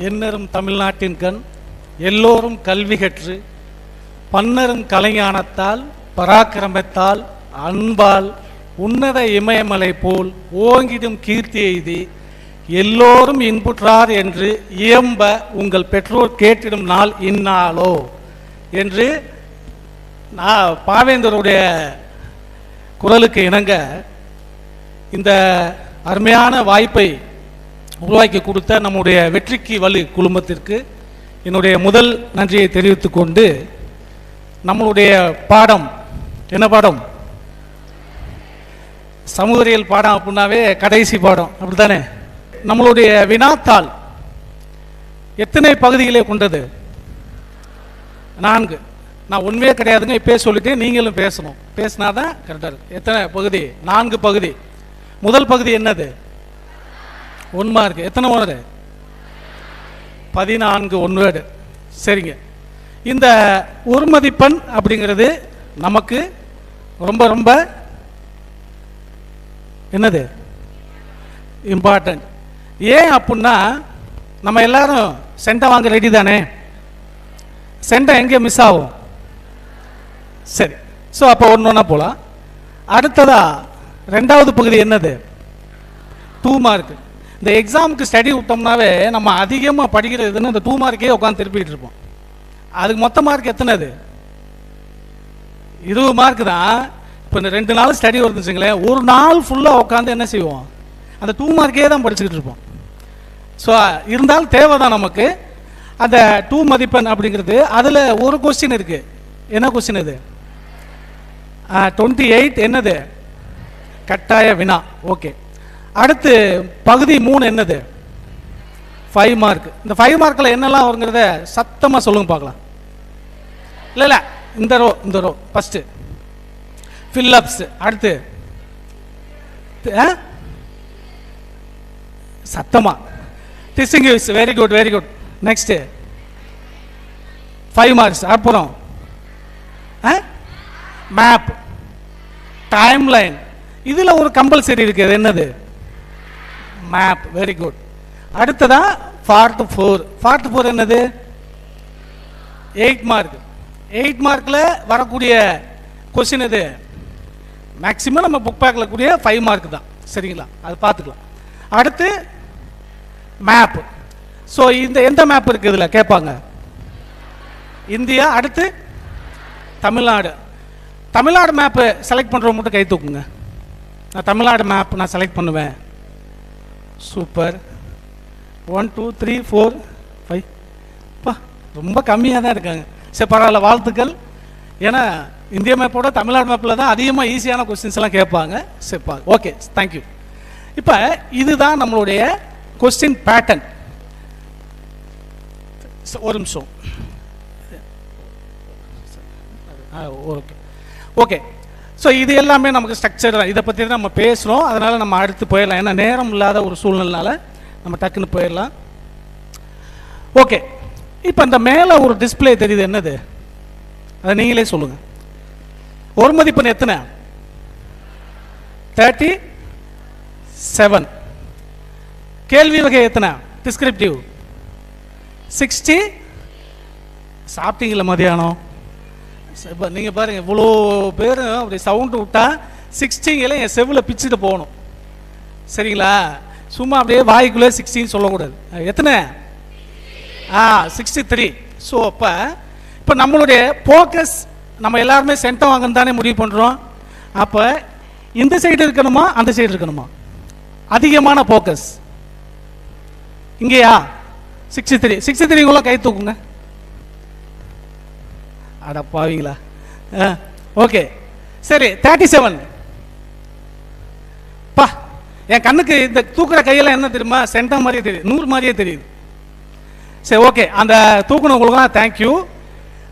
எண்ணரும் தமிழ்நாட்டின் கண் எல்லோரும் கல்வி கற்று பன்னரும் கலைஞானத்தால் பராக்கிரமத்தால் அன்பால் உன்னத இமயமலை போல் ஓங்கிடும் கீர்த்தி எய்தி எல்லோரும் இன்புற்றார் என்று இயம்ப உங்கள் பெற்றோர் கேட்டிடும் நாள் இந்நாளோ என்று பாவேந்தருடைய குரலுக்கு இணங்க இந்த அருமையான வாய்ப்பை உருவாக்கி கொடுத்த நம்முடைய வெற்றிக்கு வலு குழுமத்திற்கு என்னுடைய முதல் நன்றியை தெரிவித்துக் கொண்டு நம்மளுடைய பாடம் என்ன பாடம்? சமூகவியல் பாடம் அப்படின்னாவே கடைசி பாடம் அப்படித்தானே? நம்மளுடைய வினாத்தாள் எத்தனை பகுதிகளை கொண்டது? 4. நான் உண்மையே கிடையாதுங்க, இப்பே சொல்லிட்டு நீங்களும் பேசணும், பேசினாதான் கரெக்டாக இருக்கு. எத்தனை பகுதி? 4 பகுதி. முதல் பகுதி என்னது? 1 மார்க். எத்தனை வேர்டு? 14 1 வேர்டு. சரிங்க. இந்த ஒரு மதிப்பெண் அப்படிங்கிறது நமக்கு ரொம்ப ரொம்ப என்னது இம்பார்ட்டன்ட். ஏன் அப்படின்னா நம்ம எல்லாரும் சென்டை வாங்க ரெடி தானே? சென்டை எங்கே மிஸ் ஆகும்? சரி, ஸோ அப்போ ஒன்று போகலாம். அடுத்ததா 2வது பகுதி என்னது? 2 மார்க். இந்த எக்ஸாமுக்கு ஸ்டடி விட்டோம்னாவே நம்ம அதிகமாக படிக்கிறதுன்னு இந்த 2 மார்க்கே உட்காந்து திருப்பிட்டு இருப்போம். அதுக்கு மொத்த மார்க் எத்தனைது? 20 மார்க் தான். இப்போ இந்த 2 நாள் ஸ்டடி வருதுச்சுங்களேன், ஒரு நாள் ஃபுல்லாக உட்காந்து என்ன செய்வோம்? அந்த 2 மார்க்கே தான் படிச்சுக்கிட்டு இருப்போம். ஸோ இருந்தாலும் தேவை தான் நமக்கு அந்த 2 மதிப்பெண் அப்படிங்கிறது. அதில் ஒரு கொஸ்டின் இருக்கு. என்ன கொஸ்டின் இது? 28 என்னது? கட்டாய வினா. ஓகே. அடுத்து பகுதி 3 என்னது? 5 மார்க். இந்த 5 மார்க்கில் என்னெல்லாம் வருங்கிறத சத்தமாக சொல்லுங்க பார்க்கலாம். இல்லை இந்த ரோ ஃபஸ்ட்டு ஃபில்லப்ஸ். அடுத்து சத்தமா distinguish. Very good very good. Next 5 marks. அப்புறம் மேப், டைம் லைன். இதில் ஒரு கம்பல்சரி இருக்குது. என்னது? மேப். Very good. அடுத்ததா பார்ட் 4 என்னது? 8 மார்க். 8 மார்க்கில் வரக்கூடிய கொஸ்டின் இது மேக்சிமம் நம்ம புக் பேக்கில் கூடிய 5 மார்க் தான். சரிங்களா? அது பார்த்துக்கலாம். அடுத்து மேப். ஸோ இந்த எந்த மேப் இருக்குது இதில் கேட்பாங்க? இந்தியா. அடுத்து தமிழ்நாடு. தமிழ்நாடு மேப்பு செலக்ட் பண்ணுறவங்க மட்டும் கை தூக்குங்க. நான் தமிழ்நாடு மேப் நான் செலக்ட் பண்ணுவேன். சூப்பர். 1 2 3 4 5. பா, ரொம்ப கம்மியாக தான் இருக்காங்க. சரி, பரவாயில்ல, வாழ்த்துக்கள். ஏன்னா இந்திய மேப்போட தமிழ்நாடு மேப்பில் தான் அதிகமாக ஈஸியான கொஸ்டின்ஸ் எல்லாம் கேட்பாங்க. சரி, ஓகே, தேங்க்யூ. இப்போ இதுதான் நம்மளுடைய கொஸ்டின் பேட்டர்ன். ஒரு நிமிஷம். Okay okay. ஸோ இது எல்லாமே நமக்கு ஸ்ட்ரக்சர் தான். இதை பற்றி தான் நம்ம பேசுகிறோம். அதனால் நம்ம அடுத்து போயிடலாம். ஏன்னா நேரம் இல்லாத ஒரு சூழ்நிலைனால நம்ம டக்குன்னு போயிடலாம். ஓகே. இப்போ இந்த மேலே ஒரு டிஸ்பிளே தெரியுது. என்னது? அதை நீங்களே சொல்லுங்கள். ஒரு மதிப்பெண் எத்தனை? 37. கேள்வி வகை எத்தனை? டிஸ்கிரிப்டிவ் 60. சாப்பிட்டீங்களா மதியானம்? இப்போ நீங்கள் பாருங்கள், இவ்வளோ பேர் அப்படி சவுண்டு விட்டா 60ங்கள என் செவ்வில் பிச்சுட்டு போகணும். சரிங்களா? சும்மா அப்படியே வாய்க்குள்ளே 60 சொல்லக்கூடாது. எத்தனை? 63. ஸோ இப்போ நம்மளுடைய ஃபோக்கஸ் நம்ம எல்லாருமே சென்டம் வாங்கன்னு தானே முடிவு பண்ணுறோம். அப்போ இந்த சைடு இருக்கணுமா அந்த சைடு இருக்கணுமா? அதிகமான ஃபோக்கஸ் இங்கேயா? 63. 63 கை தூக்குங்க. அட பாவீங்களா? ஓகே, சரி. 37. பா, என் கண்ணுக்கு இந்த தூக்குற கையெல்லாம் என்ன தெரியுமா? சென்டம் மாதிரியே தெரியுது, 100 மாதிரியே தெரியுது. சரி, ஓகே. அந்த தூக்குனவங்களுக்குலாம் தேங்க்யூ.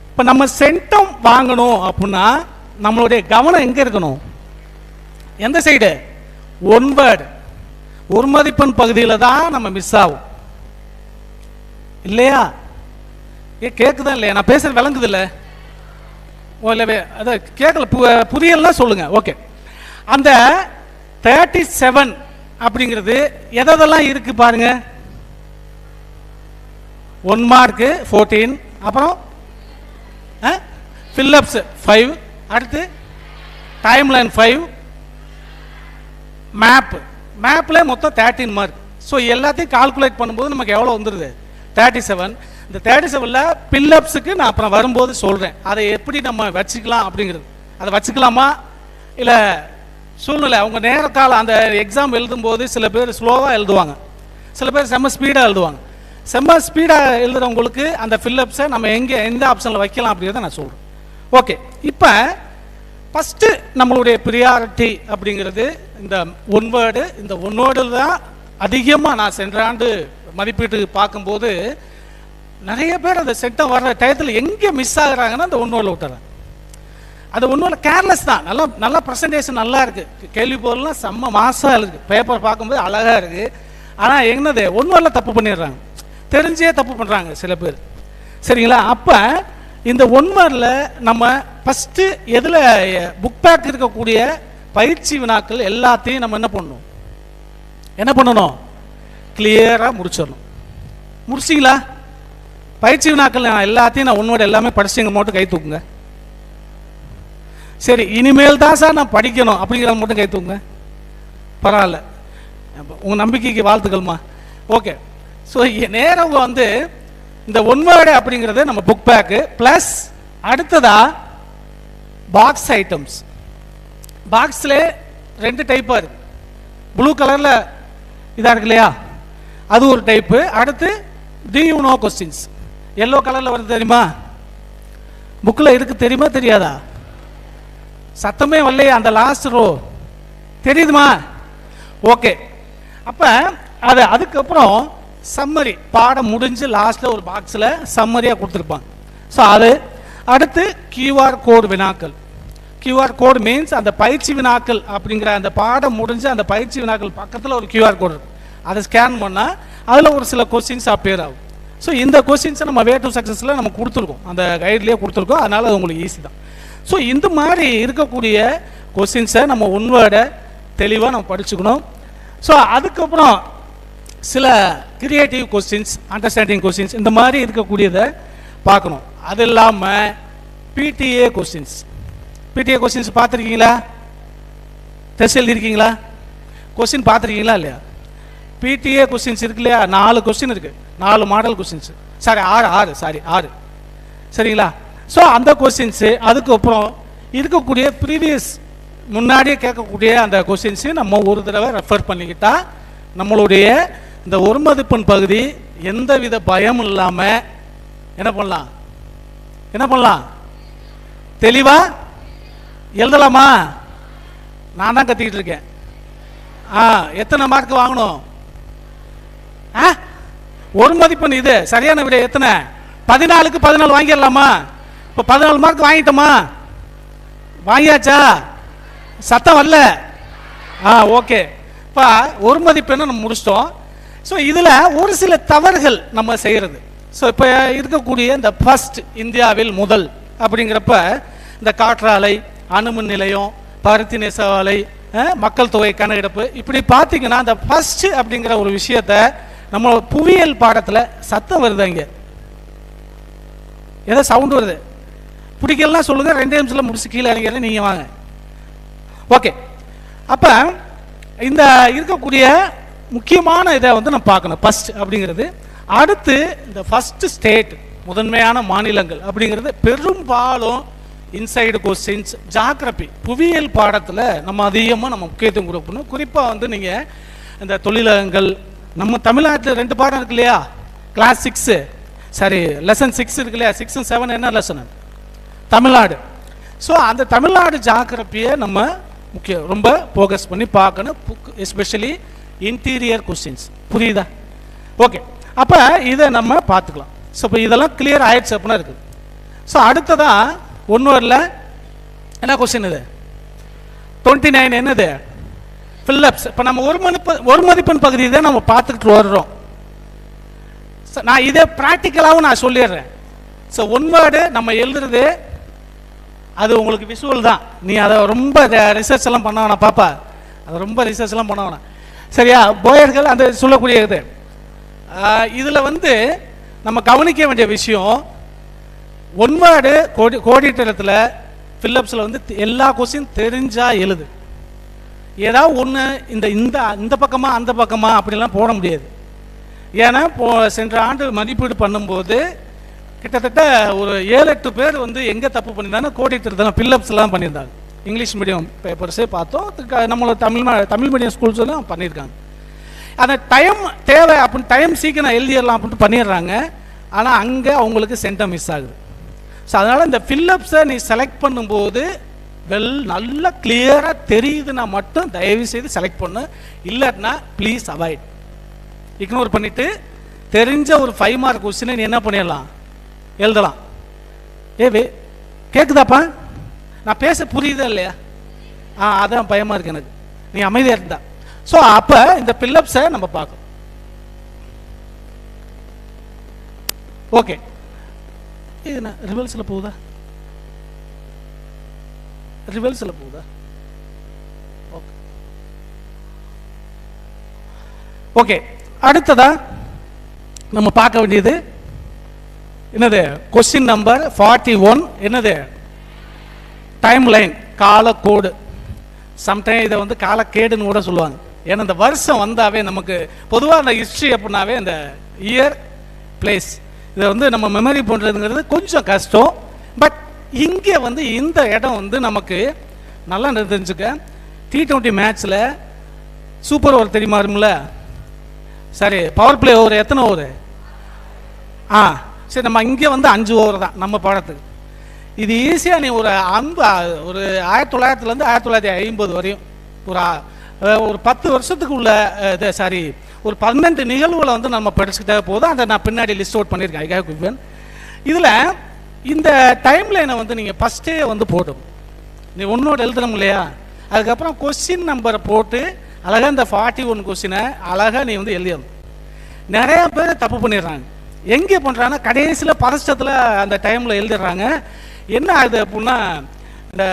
இப்போ நம்ம சென்டம் வாங்கணும் அப்படின்னா நம்மளுடைய கவனம் எங்கே இருக்கணும்? எந்த சைடு? 1 வேர்டு, ஒரு மதிப்பெண் பகுதியில் தான் நம்ம மிஸ் ஆகும். இல்லையா? கேட்குதா இல்லையா? நான் பேசுறது விளங்குது இல்லை? இல்லவே அதை கேட்கல, புரியலாம் சொல்லுங்க. ஓகே. அந்த 37 அப்படிங்கிறது எதெல்லாம் இருக்கு பாருங்க. 1 மார்க்கு 14, அப்புறம் ஃபில்லப்ஸ் 5, அடுத்து டைம்லைன் 5, மேப்பில் மொத்தம் 13 மார்க். ஸோ எல்லாத்தையும் கால்குலேட் பண்ணும்போது நமக்கு எவ்வளோ வந்துடுது? 37. இந்த 37ல் பில்லப்ஸுக்கு நான் அப்புறம் வரும்போது சொல்கிறேன், அதை எப்படி நம்ம வச்சுக்கலாம் அப்படிங்கிறது. அதை வச்சுக்கலாமா இல்லை சூழ்நிலை அவங்க நேர காலம் அந்த எக்ஸாம் எழுதும்போது சில பேர் ஸ்லோவாக எழுதுவாங்க, சில பேர் செம்ம ஸ்பீடாக எழுதுவாங்க. செம்ம ஸ்பீடாக எழுதுறவங்களுக்கு அந்த ஃபில்லப்ஸை நம்ம எந்த ஆப்ஷனில் வைக்கலாம் அப்படிங்கிறத நான் சொல்கிறேன். ஓகே, இப்போ ஃபஸ்ட்டு நம்மளுடைய ப்ரியாரிட்டி அப்படிங்கிறது இந்த ஒன் வேர்டு. இந்த ஒன் வேர்டில் தான் அதிகமாக நான் சென்ற ஆண்டு மதிப்பீட்டு பார்க்கும்போது நிறைய பேர் அந்த செட்டை வர்ற டயத்தில் எங்கே மிஸ் ஆகுறாங்கன்னா அந்த ஒன் வேர்டில் விட்டுறாங்க. அது ஒன்றும் கேர்லெஸ் தான். நல்லா ப்ரெசன்டேஷன் நல்லா இருக்குது, கேள்வி பொருள்லாம் செம்ம மாசாக இருக்குது, பேப்பர் பார்க்கும்போது அழகாக இருக்குது. ஆனால் என்னது ஒன்றும் தப்பு பண்ணிடுறாங்க, தெரிஞ்சே தப்பு பண்ணுறாங்க சில பேர். சரிங்களா? அப்போ இந்த ஒன் வேர்டில் நம்ம ஃபஸ்ட்டு எதில் புக் பேக் இருக்கக்கூடிய பயிற்சி வினாக்கள் எல்லாத்தையும் நம்ம என்ன பண்ணணும்? கிளியராக முடிச்சிடணும். முடிச்சிங்களா? பயிற்சி வினாக்கள் எல்லாத்தையும் நான் ஒன் வேர்டு எல்லாமே படிச்சுங்க மட்டும் கை தூக்குங்க. சரி, இனிமேல் தான் சார் நான் படிக்கணும் அப்படிங்கிறத மட்டும் கை தூக்குங்க. பரவாயில்ல, உங்கள் நம்பிக்கைக்கு வாழ்த்துக்கள்மா. ஓகே, ஸோ நேரம் வந்து இந்த ஒன் வேர்டு அப்படிங்கிறது நம்ம புக் பேக்கு ப்ளஸ் அடுத்ததா பாக்ஸ் ஐட்டம்ஸ். பாக்ஸில் 2 டைப்பாக இருக்கு. ப்ளூ கலரில் இதாக இருக்கு இல்லையா, அது ஒரு டைப்பு. அடுத்து to you know questions yellow கலரில் வருது, தெரியுமா? புக்கில் இருக்கு, தெரியுமா தெரியாதா? சத்தமே வரலையே, அந்த லாஸ்ட் ரோ தெரியுதுமா? ஓகே, அப்போ அதுக்கப்புறம் சம்மரி, பாடம் முடிஞ்சு லாஸ்ட்டில் ஒரு பாக்ஸில் சம்மரியாக கொடுத்துருப்பாங்க. ஸோ அது அடுத்து கியூஆர் கோடு வினாக்கள். கியூஆர் கோடு மீன்ஸ் அந்த பயிற்சி வினாக்கள் அப்படிங்கிற அந்த பாடம் முடிஞ்சு அந்த பயிற்சி வினாக்கள் பக்கத்தில் ஒரு கியூஆர் கோடு இருக்கும். அதை ஸ்கேன் பண்ணால் அதில் ஒரு சில கொஸ்டின்ஸ் அப்பியர் ஆகும். ஸோ இந்த கொஸ்டின்ஸை நம்ம வே டு சக்ஸஸில் நம்ம கொடுத்துருக்கோம், அந்த கைட்லேயே கொடுத்துருக்கோம். அதனால் அது உங்களுக்கு ஈஸி தான். ஸோ இந்த மாதிரி இருக்கக்கூடிய கொஸ்டின்ஸை நம்ம ஒன் வேர்டை தெளிவாக நம்ம படிச்சுக்கணும். ஸோ அதுக்கப்புறம் சில கிரியேட்டிவ் கொஸ்டின்ஸ், அண்டர்ஸ்டாண்டிங் கொஸ்டின்ஸ், இந்த மாதிரி இருக்கக்கூடியதை பார்க்கணும். அது இல்லாமல் பிடிஏ கொஸ்டின்ஸ் பார்த்துருக்கீங்களா? டெஸ்ட் எழுதிருக்கீங்களா? கொஸ்டின் பார்த்துருக்கீங்களா இல்லையா? பிடிஏ கொஸ்டின்ஸ் இருக்கு இல்லையா, 4 கொஸ்டின் இருக்குது, 4 மாடல் கொஸ்டின்ஸ். சாரி 6 சரிங்களா? ஸோ அந்த கொஸ்டின்ஸு, அதுக்கப்புறம் இருக்கக்கூடிய ப்ரீவியஸ் முன்னாடியே கேட்கக்கூடிய அந்த கொஸ்டின்ஸு நம்ம ஒரு தடவை ரெஃபர் பண்ணிக்கிட்டால் நம்மளுடைய இந்த ஒரு மதிப்பெண் பகுதி எந்தவித பயம் இல்லாமல் என்ன பண்ணலாம்? தெளிவாக எழுதலாமா? நான் தான் கத்திக்கிட்டு இருக்கேன். எத்தனை மார்க் வாங்கணும்? ஒரு மதிப்பெண் இது சரியான விட எத்தனை? 14க்கு 14 வாங்கிடலாமா? இப்போ 14 மார்க் வாங்கிட்டோமா? வாங்கியாச்சா? சத்தம் வரல? ஓகே. இப்போ ஒரு மதிப்பெண்ணை நம்ம முடிச்சிட்டோம். ஸோ இதில் ஒரு சில தவறுகள் நம்ம செய்கிறது. ஸோ இப்போ இருக்கக்கூடிய இந்த ஃபர்ஸ்ட் இந்தியாவில் முதல் அப்படிங்கிறப்ப இந்த காற்றாலை, அணுமின் நிலையம், பருத்தி நெசவாலை, மக்கள் தொகை கணக்கெடுப்பு, இப்படி பார்த்தீங்கன்னா இந்த ஃபர்ஸ்ட் அப்படிங்கிற ஒரு விஷயத்த நம்ம புவியியல் பாடத்தில் சத்தம் வருது. இங்கே ஏதோ சவுண்டு வருது, பிடிக்கலாம் சொல்லுங்கள், 2 நிமிஷத்தில் முடிச்சு கீழே இறங்கிறேன், நீங்கள் வாங்க. ஓகே, அப்போ இந்த இருக்கக்கூடிய முக்கியமான இதை வந்து நம்ம பார்க்கணும் ஃபர்ஸ்ட் அப்படிங்கிறது. அடுத்து இந்த ஃபர்ஸ்ட் ஸ்டேட், முதன்மையான மாநிலங்கள் அப்படிங்கிறது பெரும்பாலும் இன்சைடு கொஸ்டின்ஸ், ஜாகிரபி, புவியியல் பாடத்தில் நம்ம அதிகமாக நம்ம முக்கியத்துவம் கொடுக்கணும். குறிப்பாக வந்து நீங்கள் இந்த தொழிலகங்கள், நம்ம தமிழ்நாட்டில் 2 பாடம் இருக்கு இல்லையா, கிளாஸ் 6 சாரி லெசன் 6 இருக்கு இல்லையா, 6 and 7 என்ன லெசன்? தமிழ்நாடு. ஸோ அந்த தமிழ்நாடு ஜாகிரபியை நம்ம ரொம்ப ஃபோக்கஸ் பண்ணி பார்க்கணும், எஸ்பெஷலி இன்டீரியர் கொஸ்டின்ஸ். புரியுதா? ஓகே, அப்போ இதை நம்ம பார்த்துக்கலாம். ஸோ இப்போ இதெல்லாம் கிளியர் ஆயிடுச்சு அப்படின்னா இருக்குது. ஸோ அடுத்ததாக ஒன் வேர்டில் என்ன கொஸ்டின் இது? 29 என்னது? ஃபில்லப்ஸ். இப்போ நம்ம ஒரு மதிப்பெண் பகுதி தான் நம்ம பார்த்துக்கிட்டு வர்றோம். நான் இதை ப்ராக்டிக்கலாகவும் நான் சொல்லிடுறேன். ஸோ ஒன் வேர்டு நம்ம எழுதுறது அது உங்களுக்கு விஷுவல் தான். நீ அதை ரொம்ப ரிசர்ச் எல்லாம் பண்ண வேணாம் பாப்பா, அதை ரொம்ப ரிசர்ச் எல்லாம் பண்ண வேணாம். சரியா? போயர்கள் அந்த சொல்லக்கூடிய இது இதில் வந்து நம்ம கவனிக்க வேண்டிய விஷயம், ஒன் வேர்டு கோடிட்டத்தில் ஃபில்லப்ஸில் வந்து எல்லா கொஸ்டின் தெரிஞ்சா எழுது. ஏதாவது ஒன்று இந்த இந்த இந்த பக்கமா அந்த பக்கமா அப்படிலாம் போட முடியாது. ஏன்னா சென்ற ஆண்டு மதிப்பீடு பண்ணும்போது கிட்டத்தட்ட ஒரு 7-8 பேர் வந்து எங்கே தப்பு பண்ணியிருந்தாங்க, கோடிட்டத்தில் ஃபில்லப்ஸ்லாம் பண்ணியிருந்தாங்க. இங்கிலீஷ் மீடியம் பேப்பர்ஸே பார்த்தோம், நம்மளோட தமிழ் மீடியம் ஸ்கூல்ஸ்லாம் பண்ணியிருக்காங்க. அந்த டைம் தேவை அப்படின்னு டைம் சீக்கிரம் எழுதிடலாம் அப்படின்ட்டு பண்ணிடுறாங்க. ஆனால் அங்கே அவங்களுக்கு சென்டம் மிஸ் ஆகுது. ஸோ அதனால் இந்த ஃபில்லப்ஸை நீ செலக்ட் பண்ணும்போது நல்லா கிளியராக தெரியுதுன்னா மட்டும் தயவு செய்து செலக்ட் பண்ணு. இல்லைன்னா ப்ளீஸ் அவாய்ட், இக்னோர் பண்ணிவிட்டு தெரிஞ்ச ஒரு 5 மார்க் கொஸ்டினை நீ என்ன பண்ணிடலாம், எழுதலாம். கேட்குதாப்பா? நான் பேச புரியுதா இல்லையா? அதான் பயமாக இருக்கு எனக்கு, நீ அமைதியாக இருந்தா. ஸோ அப்போ இந்த ஃபில்லப்ஸை நம்ம பார்க்கணும். ஓகே, இது என்ன ரிவல்ஸில் போகுதா? ரிவல்ஸில் போகுதா? Okay okay. அடுத்ததா நம்ம பார்க்க வேண்டியது என்னது? Question number 41. என்னது? Time line, காலக்கோடு. சம்டைம் இதை வந்து காலக்கேடுன்னு கூட சொல்லுவாங்க. ஏன்னா இந்த வருஷம் வந்தாவே நமக்கு பொதுவாக அந்த ஹிஸ்ட்ரி அப்படின்னாவே இந்த இயர் பிளேஸ் இதை வந்து நம்ம மெமரி பண்ணுறதுங்கிறது கொஞ்சம் கஷ்டம். பட் இங்கே வந்து இந்த இடம் வந்து நமக்கு நல்லா தெரிஞ்சுக்க. T20 மேட்ச்சில் சூப்பர் ஓவர் தெரியுமாருங்கள? சரி, பவர் பிளே ஓவர் எத்தனை ஓவர்? சரி, நம்ம இங்கே வந்து 5 ஓவர் தான் நம்ம பாடத்துக்கு. இது ஈஸியாக நீ ஒரு 1900 1950 வரையும் ஒரு 10 வருஷத்துக்கு உள்ள ஒரு 12 நிகழ்வுகளை வந்து நம்ம படிச்சுக்கிட்டே போதும். அதை நான் பின்னாடி லிஸ்ட் அவுட் பண்ணியிருக்கேன். இதில் இந்த டைம் லைனை வந்து நீங்கள் ஃபஸ்ட்டே வந்து போடும். நீ ஒன்னோட எழுதணும் இல்லையா? அதுக்கப்புறம் கொஸ்டின் நம்பரை போட்டு அழகாக இந்த 41 கொஸ்டினை அழகாக நீ வந்து எழுதணும். நிறைய பேர் தப்பு பண்ணிடுறாங்க. எங்கே பண்ணுறாங்கன்னா கடைசியில் பதஷ்டத்தில் அந்த டைமில் எழுதிடுறாங்க. என்ன ஆகுது அப்படின்னா, இந்த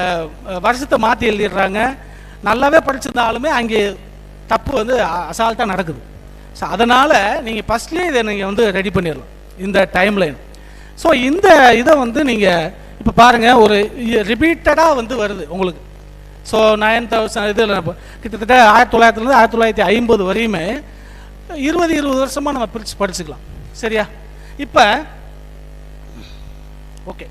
வருஷத்தை மாற்றி எழுதிடுறாங்க. நல்லாவே படிச்சிருந்தாலுமே அங்கே தப்பு வந்து அசால்ட்டாக நடக்குது. ஸோ அதனால் நீங்கள் ஃபஸ்ட்லேயே இதை நீங்கள் வந்து ரெடி பண்ணிடலாம், இந்த டைம் லைன். ஸோ இந்த இதை வந்து நீங்கள் இப்போ பாருங்கள், ஒரு ரிப்பீட்டடாக வந்து வருது உங்களுக்கு. ஸோ 9000 இதில் கிட்டத்தட்ட 1900 1950 வரையுமே 20 வருஷமாக நம்ம பிரித்து படிச்சுக்கலாம். சரியா? இப்போ ஓகே.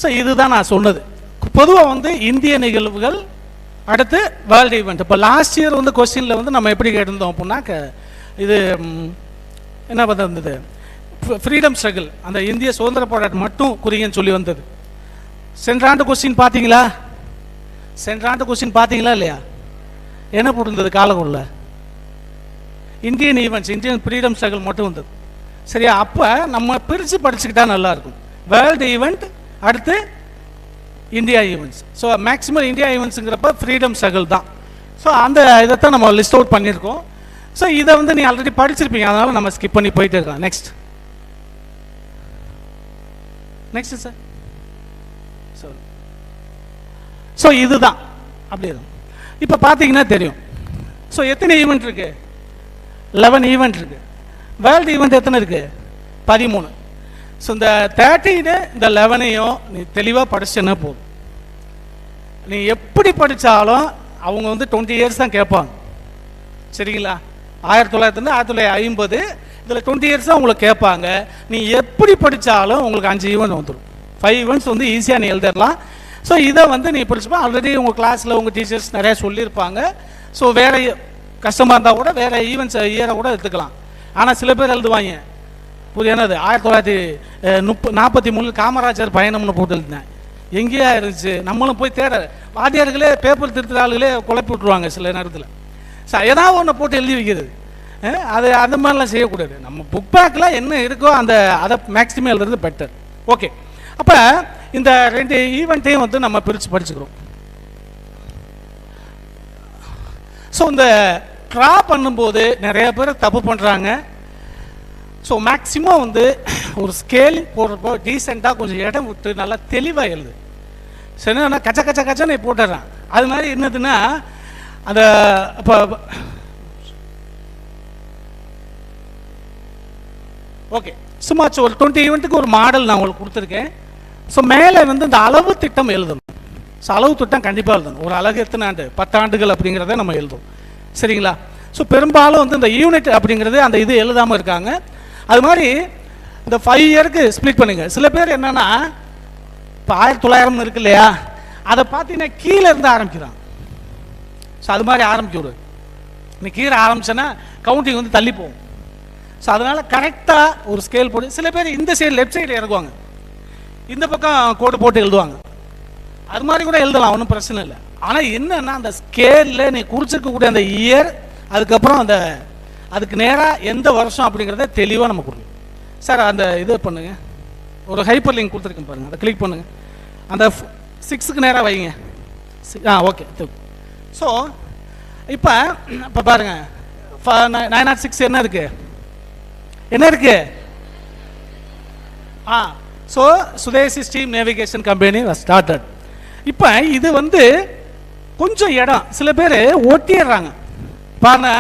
ஸோ இதுதான் நான் சொன்னது. பொதுவாக வந்து இந்திய நிகழ்வுகள், அடுத்து வேர்ல்டு ஈவெண்ட். இப்போ லாஸ்ட் இயர் வந்து கொஸ்டினில் வந்து நம்ம எப்படி கேட்டிருந்தோம் அப்படின்னா, இது என்ன வந்தது, ஃப்ரீடம் ஸ்ட்ரகிள், அந்த இந்திய சுதந்திர போராட்டம் மட்டும் குறிங்கன்னு சொல்லி வந்தது. சென்ற ஆண்டு கொஸ்டின் பார்த்தீங்களா? இல்லையா? என்ன போட்டிருந்தது காலக்குள்ள? Indian events, Indian freedom struggle மட்டும் வந்தது. சரியா? அப்போ நம்ம பிரித்து படிச்சுக்கிட்டா நல்லாயிருக்கும். வேர்ல்டு ஈவெண்ட், அடுத்து India events. So maximum India ஈவெண்ட்ஸுங்கிறப்ப ஃப்ரீடம் ஸ்ட்ரகிள் தான். ஸோ அந்த இதைத்தான் நம்ம லிஸ்ட் அவுட் பண்ணியிருக்கோம். ஸோ இதை வந்து நீ ஆல்ரெடி படிச்சிருப்பீங்க, அதனால் நம்ம ஸ்கிப் பண்ணி போயிட்டு இருக்கோம். Next sir. ஸோ இதுதான் அப்படியே தான். இப்போ பார்த்தீங்கன்னா தெரியும். ஸோ எத்தனை ஈவெண்ட் இருக்கு? 11 ஈவெண்ட் இருக்கு. வேர்ல்டு ஈவெண்ட் எத்தனை இருக்கு? 13. ஸோ இந்த 13 இந்த 11ஐயும் நீ தெளிவாக படிச்சேன்னா போதும். நீ எப்படி படித்தாலும் அவங்க வந்து 20 இயர்ஸ் தான் கேட்பாங்க. சரிங்களா? 1900 1950 இதில் 20 இயர்ஸ் தான் உங்களுக்கு கேட்பாங்க. நீ எப்படி படித்தாலும் உங்களுக்கு 5 ஈவெண்ட் வந்துடும். 5 ஈவெண்ட்ஸ் வந்து ஈஸியாக நீ எழுதிடலாம். ஸோ இதை வந்து நீ படிச்சுப்பா. ஆல்ரெடி உங்கள் கிளாஸில் உங்கள் டீச்சர்ஸ் நிறையா சொல்லியிருப்பாங்க. ஸோ வேறு கஷ்டமாக இருந்தால் கூட வேறு ஈவெண்ட்ஸ் இயரை கூட எடுத்துக்கலாம். ஆனால் சில பேர் எழுதுவாங்க, புரியானது 1943 காமராஜர் பயணம்னு போட்டு எழுதினேன். எங்கேயா இருந்துச்சு? நம்மளும் போய் தேட, வாத்தியார்களே பேப்பர் திருத்துற ஆளுகளே குழப்பி விட்ருவாங்க சில நேரத்தில். ஏதாவது ஒன்று போட்டு எழுதி வைக்கிறது, அது அந்த மாதிரிலாம் செய்யக்கூடாது. நம்ம புக் பேக்கில் என்ன இருக்கோ அதை மேக்ஸிமம் எழுதுறது பெட்டர். ஓகே. அப்போ இந்த 2 ஈவெண்ட்டையும் வந்து நம்ம பிரித்து படிச்சுக்கிறோம். ஸோ இந்த ட்ரா பண்ணும்போது நிறைய பேர் தப்பு பண்ணுறாங்க. ஸோ மேக்ஸிமம் வந்து ஒரு ஸ்கேலிங் போடுறப்போ டீசெண்டாக கொஞ்சம் இடம் விட்டு நல்லா தெளிவாக எழுது. சரி, நான் கச்சன்னு போட்டுடுறேன். அது மாதிரி என்னதுன்னா, அந்த இப்போ ஓகே, சும்மா ஒரு 20 ஈவெண்ட்டுக்கு ஒரு மாடல் நான் உங்களுக்கு கொடுத்துருக்கேன். ஸோ மேலே வந்து இந்த அளவு திட்டம் எழுதணும். ஸோ அளவு திட்டம் கண்டிப்பாக எழுதணும். ஒரு அழகு எத்தனை ஆண்டு, 10 ஆண்டுகள் அப்படிங்கிறத நம்ம எழுதும். சரிங்களா? ஸோ பெரும்பாலும் வந்து இந்த யூனிட் அப்படிங்கிறது அந்த இது எழுதாமல் இருக்காங்க. அது மாதிரி இந்த 5 இயருக்கு ஸ்ப்ளிட் பண்ணுங்க. சில பேர் என்னன்னா இப்போ 1900 இருக்கு இல்லையா, அதை பார்த்தீங்கன்னா கீழே இருந்து ஆரம்பிக்கிறான். ஸோ அது மாதிரி ஆரம்பிக்க நீ கீழே ஆரம்பிச்சேன்னா கவுண்டிங் வந்து தள்ளி போகும். ஸோ அதனால கரெக்டாக ஒரு ஸ்கேல் போட்டு, சில பேர் இந்த சைடு லெஃப்ட் சைடு இறங்குவாங்க, இந்த பக்கம் கோடு போட்டு எழுதுவாங்க. அது மாதிரி கூட எழுதலாம், ஒன்றும் பிரச்சனை இல்லை. ஆனால் என்னன்னா அந்த ஸ்கேலில் நீ குறிச்சிருக்கக்கூடிய அந்த இயர், அதுக்கப்புறம் அந்த அதுக்கு நேராக எந்த வருஷம் அப்படிங்கிறத தெளிவாக நம்ம கொடுக்கணும். சார் அந்த இது பண்ணுங்க, ஒரு ஹைப்பர் லிங்க் கொடுத்துருக்கேன் பாருங்க, அதை கிளிக் பண்ணுங்க, அந்த 6க்கு நேராக வைங்க. ஓகே. ஸோ இப்போ பாருங்க 906 என்ன இருக்கு, என்ன இருக்கு? ஸோ சுதேசி ஸ்டீம் நேவிகேஷன் கம்பெனி ஸ்டார்டட். இப்போ இது வந்து கொஞ்சம் இடம், சில பேர் ஒட்டிடுறாங்க பாருங்க,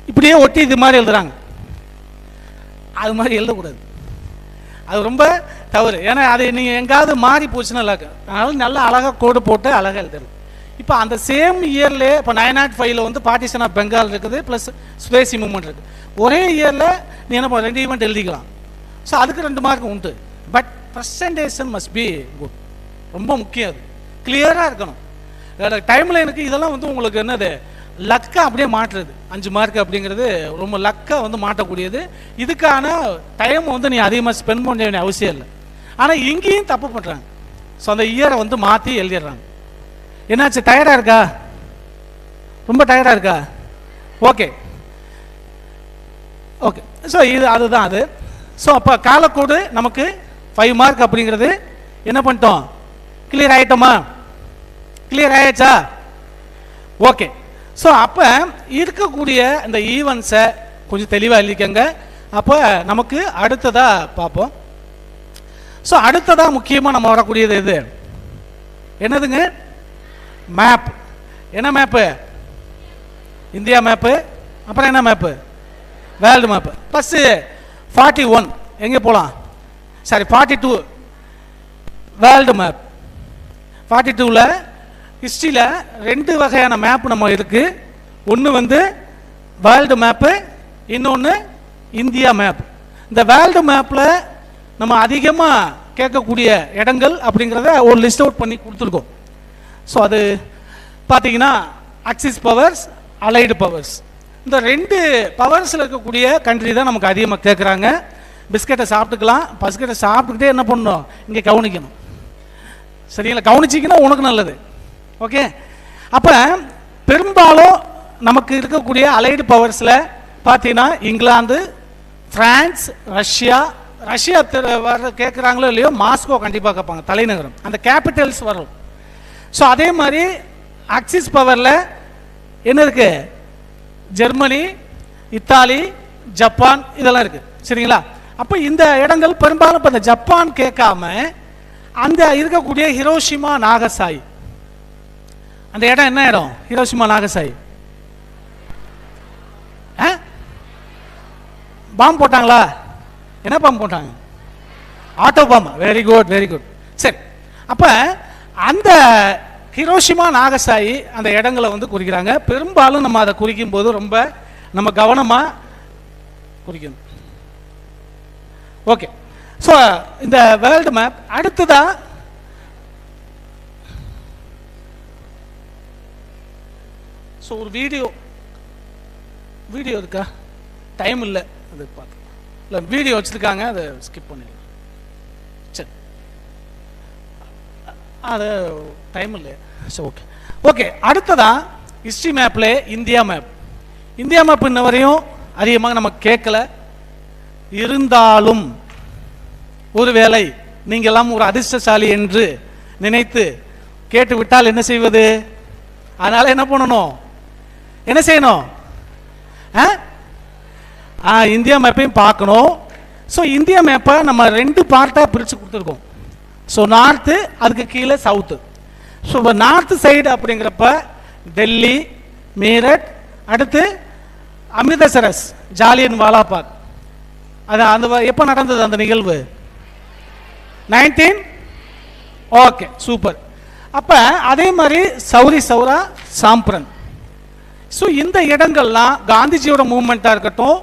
இப்படியே ஒட்டி இது மாதிரி எழுதுறாங்க. அது மாதிரி எழுதக்கூடாது, அது ரொம்ப தவறு. ஏன்னா அது நீங்கள் எங்காவது மாறி போச்சுன்னா இல்லை, அதனால நல்லா அழகாக கோடு போட்டு அழகாக எழுதுறது. இப்போ அந்த சேம் இயர்லேயே இப்போ 905 வந்து பார்ட்டிஷன் ஆஃப் பெங்கால் இருக்குது, ப்ளஸ் சுதேசி மூவ்மெண்ட் இருக்குது. ஒரே இயரில் நீ என்ன 2 ஈவெண்ட் எழுதிக்கலாம். ஸோ அதுக்கு 2 மார்க் உண்டு. But presentation must be good, ரொம்ப முக்கியம். அது கிளியராக இருக்கணும். டைம் லைனுக்கு இதெல்லாம் வந்து உங்களுக்கு என்னது லக்காக அப்படியே மாற்றுறது. 5 மார்க் அப்படிங்கிறது ரொம்ப லக்காக வந்து மாட்டக்கூடியது. இதுக்கான டைம் வந்து நீ அதிகமாக ஸ்பெண்ட் பண்ண வேண்டிய அவசியம் இல்லை. ஆனால் இங்கேயும் தப்பு பண்ணுறாங்க. ஸோ அந்த இயரை வந்து மாற்றி எழுதிடுறாங்க. என்னாச்சு, டயர்டாக இருக்கா? ரொம்ப டயர்டாக இருக்கா? Okay okay. ஸோ இது அதுதான் அது. ஸோ அப்போ காலக்கோடு நமக்கு 5 மார்க் அப்படிங்கிறது என்ன பண்ணிட்டோம், கிளியர் ஆகிட்டோமா? கிளியர் ஆயிடுச்சா? ஓகே. ஸோ அப்போ இருக்கக்கூடிய இந்த ஈவெண்ட்ஸை கொஞ்சம் தெளிவாக எழுதிக்கங்க. அப்போ நமக்கு அடுத்ததாக பார்ப்போம். ஸோ அடுத்ததாக முக்கியமாக நம்ம வரக்கூடியது இது என்னதுங்க? மேப். என்ன மேப்பு? India map. அப்புறம் என்ன மேப்பு? World map. ப்ளஸ் 41 எங்கே போகலாம்? Sorry 42 world map. 42ல் ஹிஸ்ட்ரியில் 2 வகையான மேப் நம்ம இருக்குது. ஒன்று வந்து வேர்ல்டு மேப்பு, இன்னொன்று இந்தியா மேப். இந்த வேர்ல்டு மேப்பில் நம்ம அதிகமாக கேட்கக்கூடிய இடங்கள் அப்படிங்கிறத ஒரு லிஸ்ட் அவுட் பண்ணி கொடுத்துருக்கோம். ஸோ அது பார்த்தீங்கன்னா ஆக்சிஸ் பவர்ஸ், அலைடு பவர்ஸ், இந்த 2 பவர்ஸில் இருக்கக்கூடிய கண்ட்ரி தான் நமக்கு அதிகமாக கேட்குறாங்க. பிஸ்கெட்டை சாப்பிட்டுக்கலாம், பிஸ்கெட்டை சாப்பிட்டுக்கிட்டே என்ன பண்ணணும், இங்கே கவனிக்கணும். சரிங்களா? கவனிச்சிங்கன்னா உனக்கு நல்லது. ஓகே. அப்போ பெரும்பாலும் நமக்கு இருக்கக்கூடிய அலைடு பவர்ஸில் பார்த்தீங்கன்னா இங்கிலாந்து, பிரான்ஸ், ரஷ்யா. ரஷ்யா வர கேட்குறாங்களோ இல்லையோ, மாஸ்கோ கண்டிப்பாக கேட்பாங்க, தலைநகரம், அந்த கேபிட்டல்ஸ் வரும். ஸோ அதே மாதிரி ஆக்சிஸ் பவரில் என்ன இருக்கு? ஜெர்மனி, இத்தாலி, ஜப்பான், இதெல்லாம் இருக்கு. சரிங்களா? அப்போ இந்த இடங்கள் பெரும்பாலும் இப்போ இந்த ஜப்பான் கேட்காம அந்த இருக்கக்கூடிய ஹிரோஷிமா, நாகசாய், அந்த இடம் என்ன இடம்? ஹிரோஷிமா, நாகசாய். பாம்பு போட்டாங்களா? என்ன பாம்பு போட்டாங்க? ஆட்டோ பாம்பு. Very good, very good. சரி, அப்போ அந்த ஹிரோஷிமா, நாகசாயி அந்த இடங்களை வந்து குறிக்கிறாங்க. பெரும்பாலும் நம்ம அதை குறிக்கும் போது ரொம்ப நம்ம கவனமாக குறிக்கணும். ஓகே. ஸோ இந்த வேர்ல்டு மேப். அடுத்ததா ஸோ ஒரு வீடியோ இருக்கா? டைம் இல்லை, அது பார்த்து இல்லை, வீடியோ வச்சுருக்காங்க, அதை ஸ்கிப் பண்ணிடலாம். சரி, அது டைம் இல்லை. சரி, ஓகே ஓகே. அடுத்ததா ஹிஸ்ட்ரி மேப்பில் இந்தியா மேப். இந்தியா மேப் இன்ன வரையும் அதிகமாக நம்ம கேட்கல. இருந்தாலும் ஒருவேளை நீங்கள் எல்லாம் ஒரு அதிர்ஷ்டசாலி என்று நினைத்து கேட்டு விட்டால் என்ன செய்வது? அதனால என்ன பண்ணணும், என்ன செய்யணும்? இந்தியா மேப்பையும் பார்க்கணும். ஸோ இந்தியா மேப்பை நம்ம 2 பார்ட்டாக பிரித்து கொடுத்துருக்கோம். ஸோ நார்த்து, அதுக்கு கீழே சவுத்து. ஸோ இப்போ நார்த்து சைடு அப்படிங்கிறப்ப டெல்லி, மீரட், அடுத்து அமிர்தசரஸ், ஜாலியன் வாலாபாக், அது அந்த எப்போ நடந்தது அந்த நிகழ்வு? 19 ஓகே சூப்பர். அப்போ அதே மாதிரி சௌரி சௌரா சாம்பிரன். ஸோ இந்த இடங்கள்லாம் காந்திஜியோட மூவ்மெண்ட்டாக இருக்கட்டும்,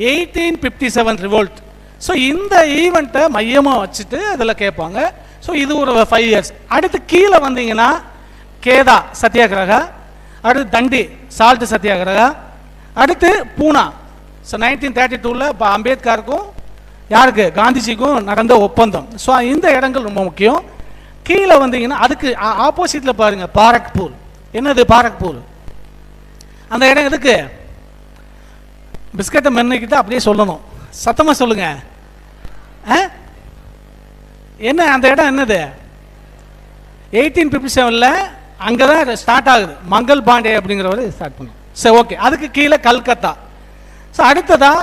1857 ரிவோல்ட். ஸோ இந்த ஈவெண்ட்டை மையமாக வச்சுட்டு அதில் கேட்பாங்க. ஸோ இது ஒரு 5 இயர்ஸ். அடுத்து கீழே வந்தீங்கன்னா கேதா சத்தியாகிரகா, அடுத்து தண்டி சால்ட் சத்தியாகிரகா, அடுத்து பூனா. ஸோ 1932 இப்போ அம்பேத்கருக்கும் யாருக்கு காந்திஜிக்கும் நடந்த ஒப்பந்தம். ஸோ இந்த இடங்கள் ரொம்ப முக்கியம். கீழே வந்தீங்கன்னா அதுக்கு ஆப்போசிட்டில் பாருங்க பாரக்பூர். என்னது பாரக்பூர்? அந்த இடம் எதுக்கு? பிஸ்கட்டை மென்னுக்கிட்டு அப்படியே சொல்லணும், சத்தமாக சொல்லுங்க. என்ன அந்த இடம் என்னது? 1857 அங்கே தான் ஸ்டார்ட் ஆகுது. மங்கள் பாண்டே அப்படிங்கிறவர் ஸ்டார்ட் பண்ணும். சரி ஓகே. அதுக்கு கீழே கல்கத்தா. ஸோ அடுத்ததா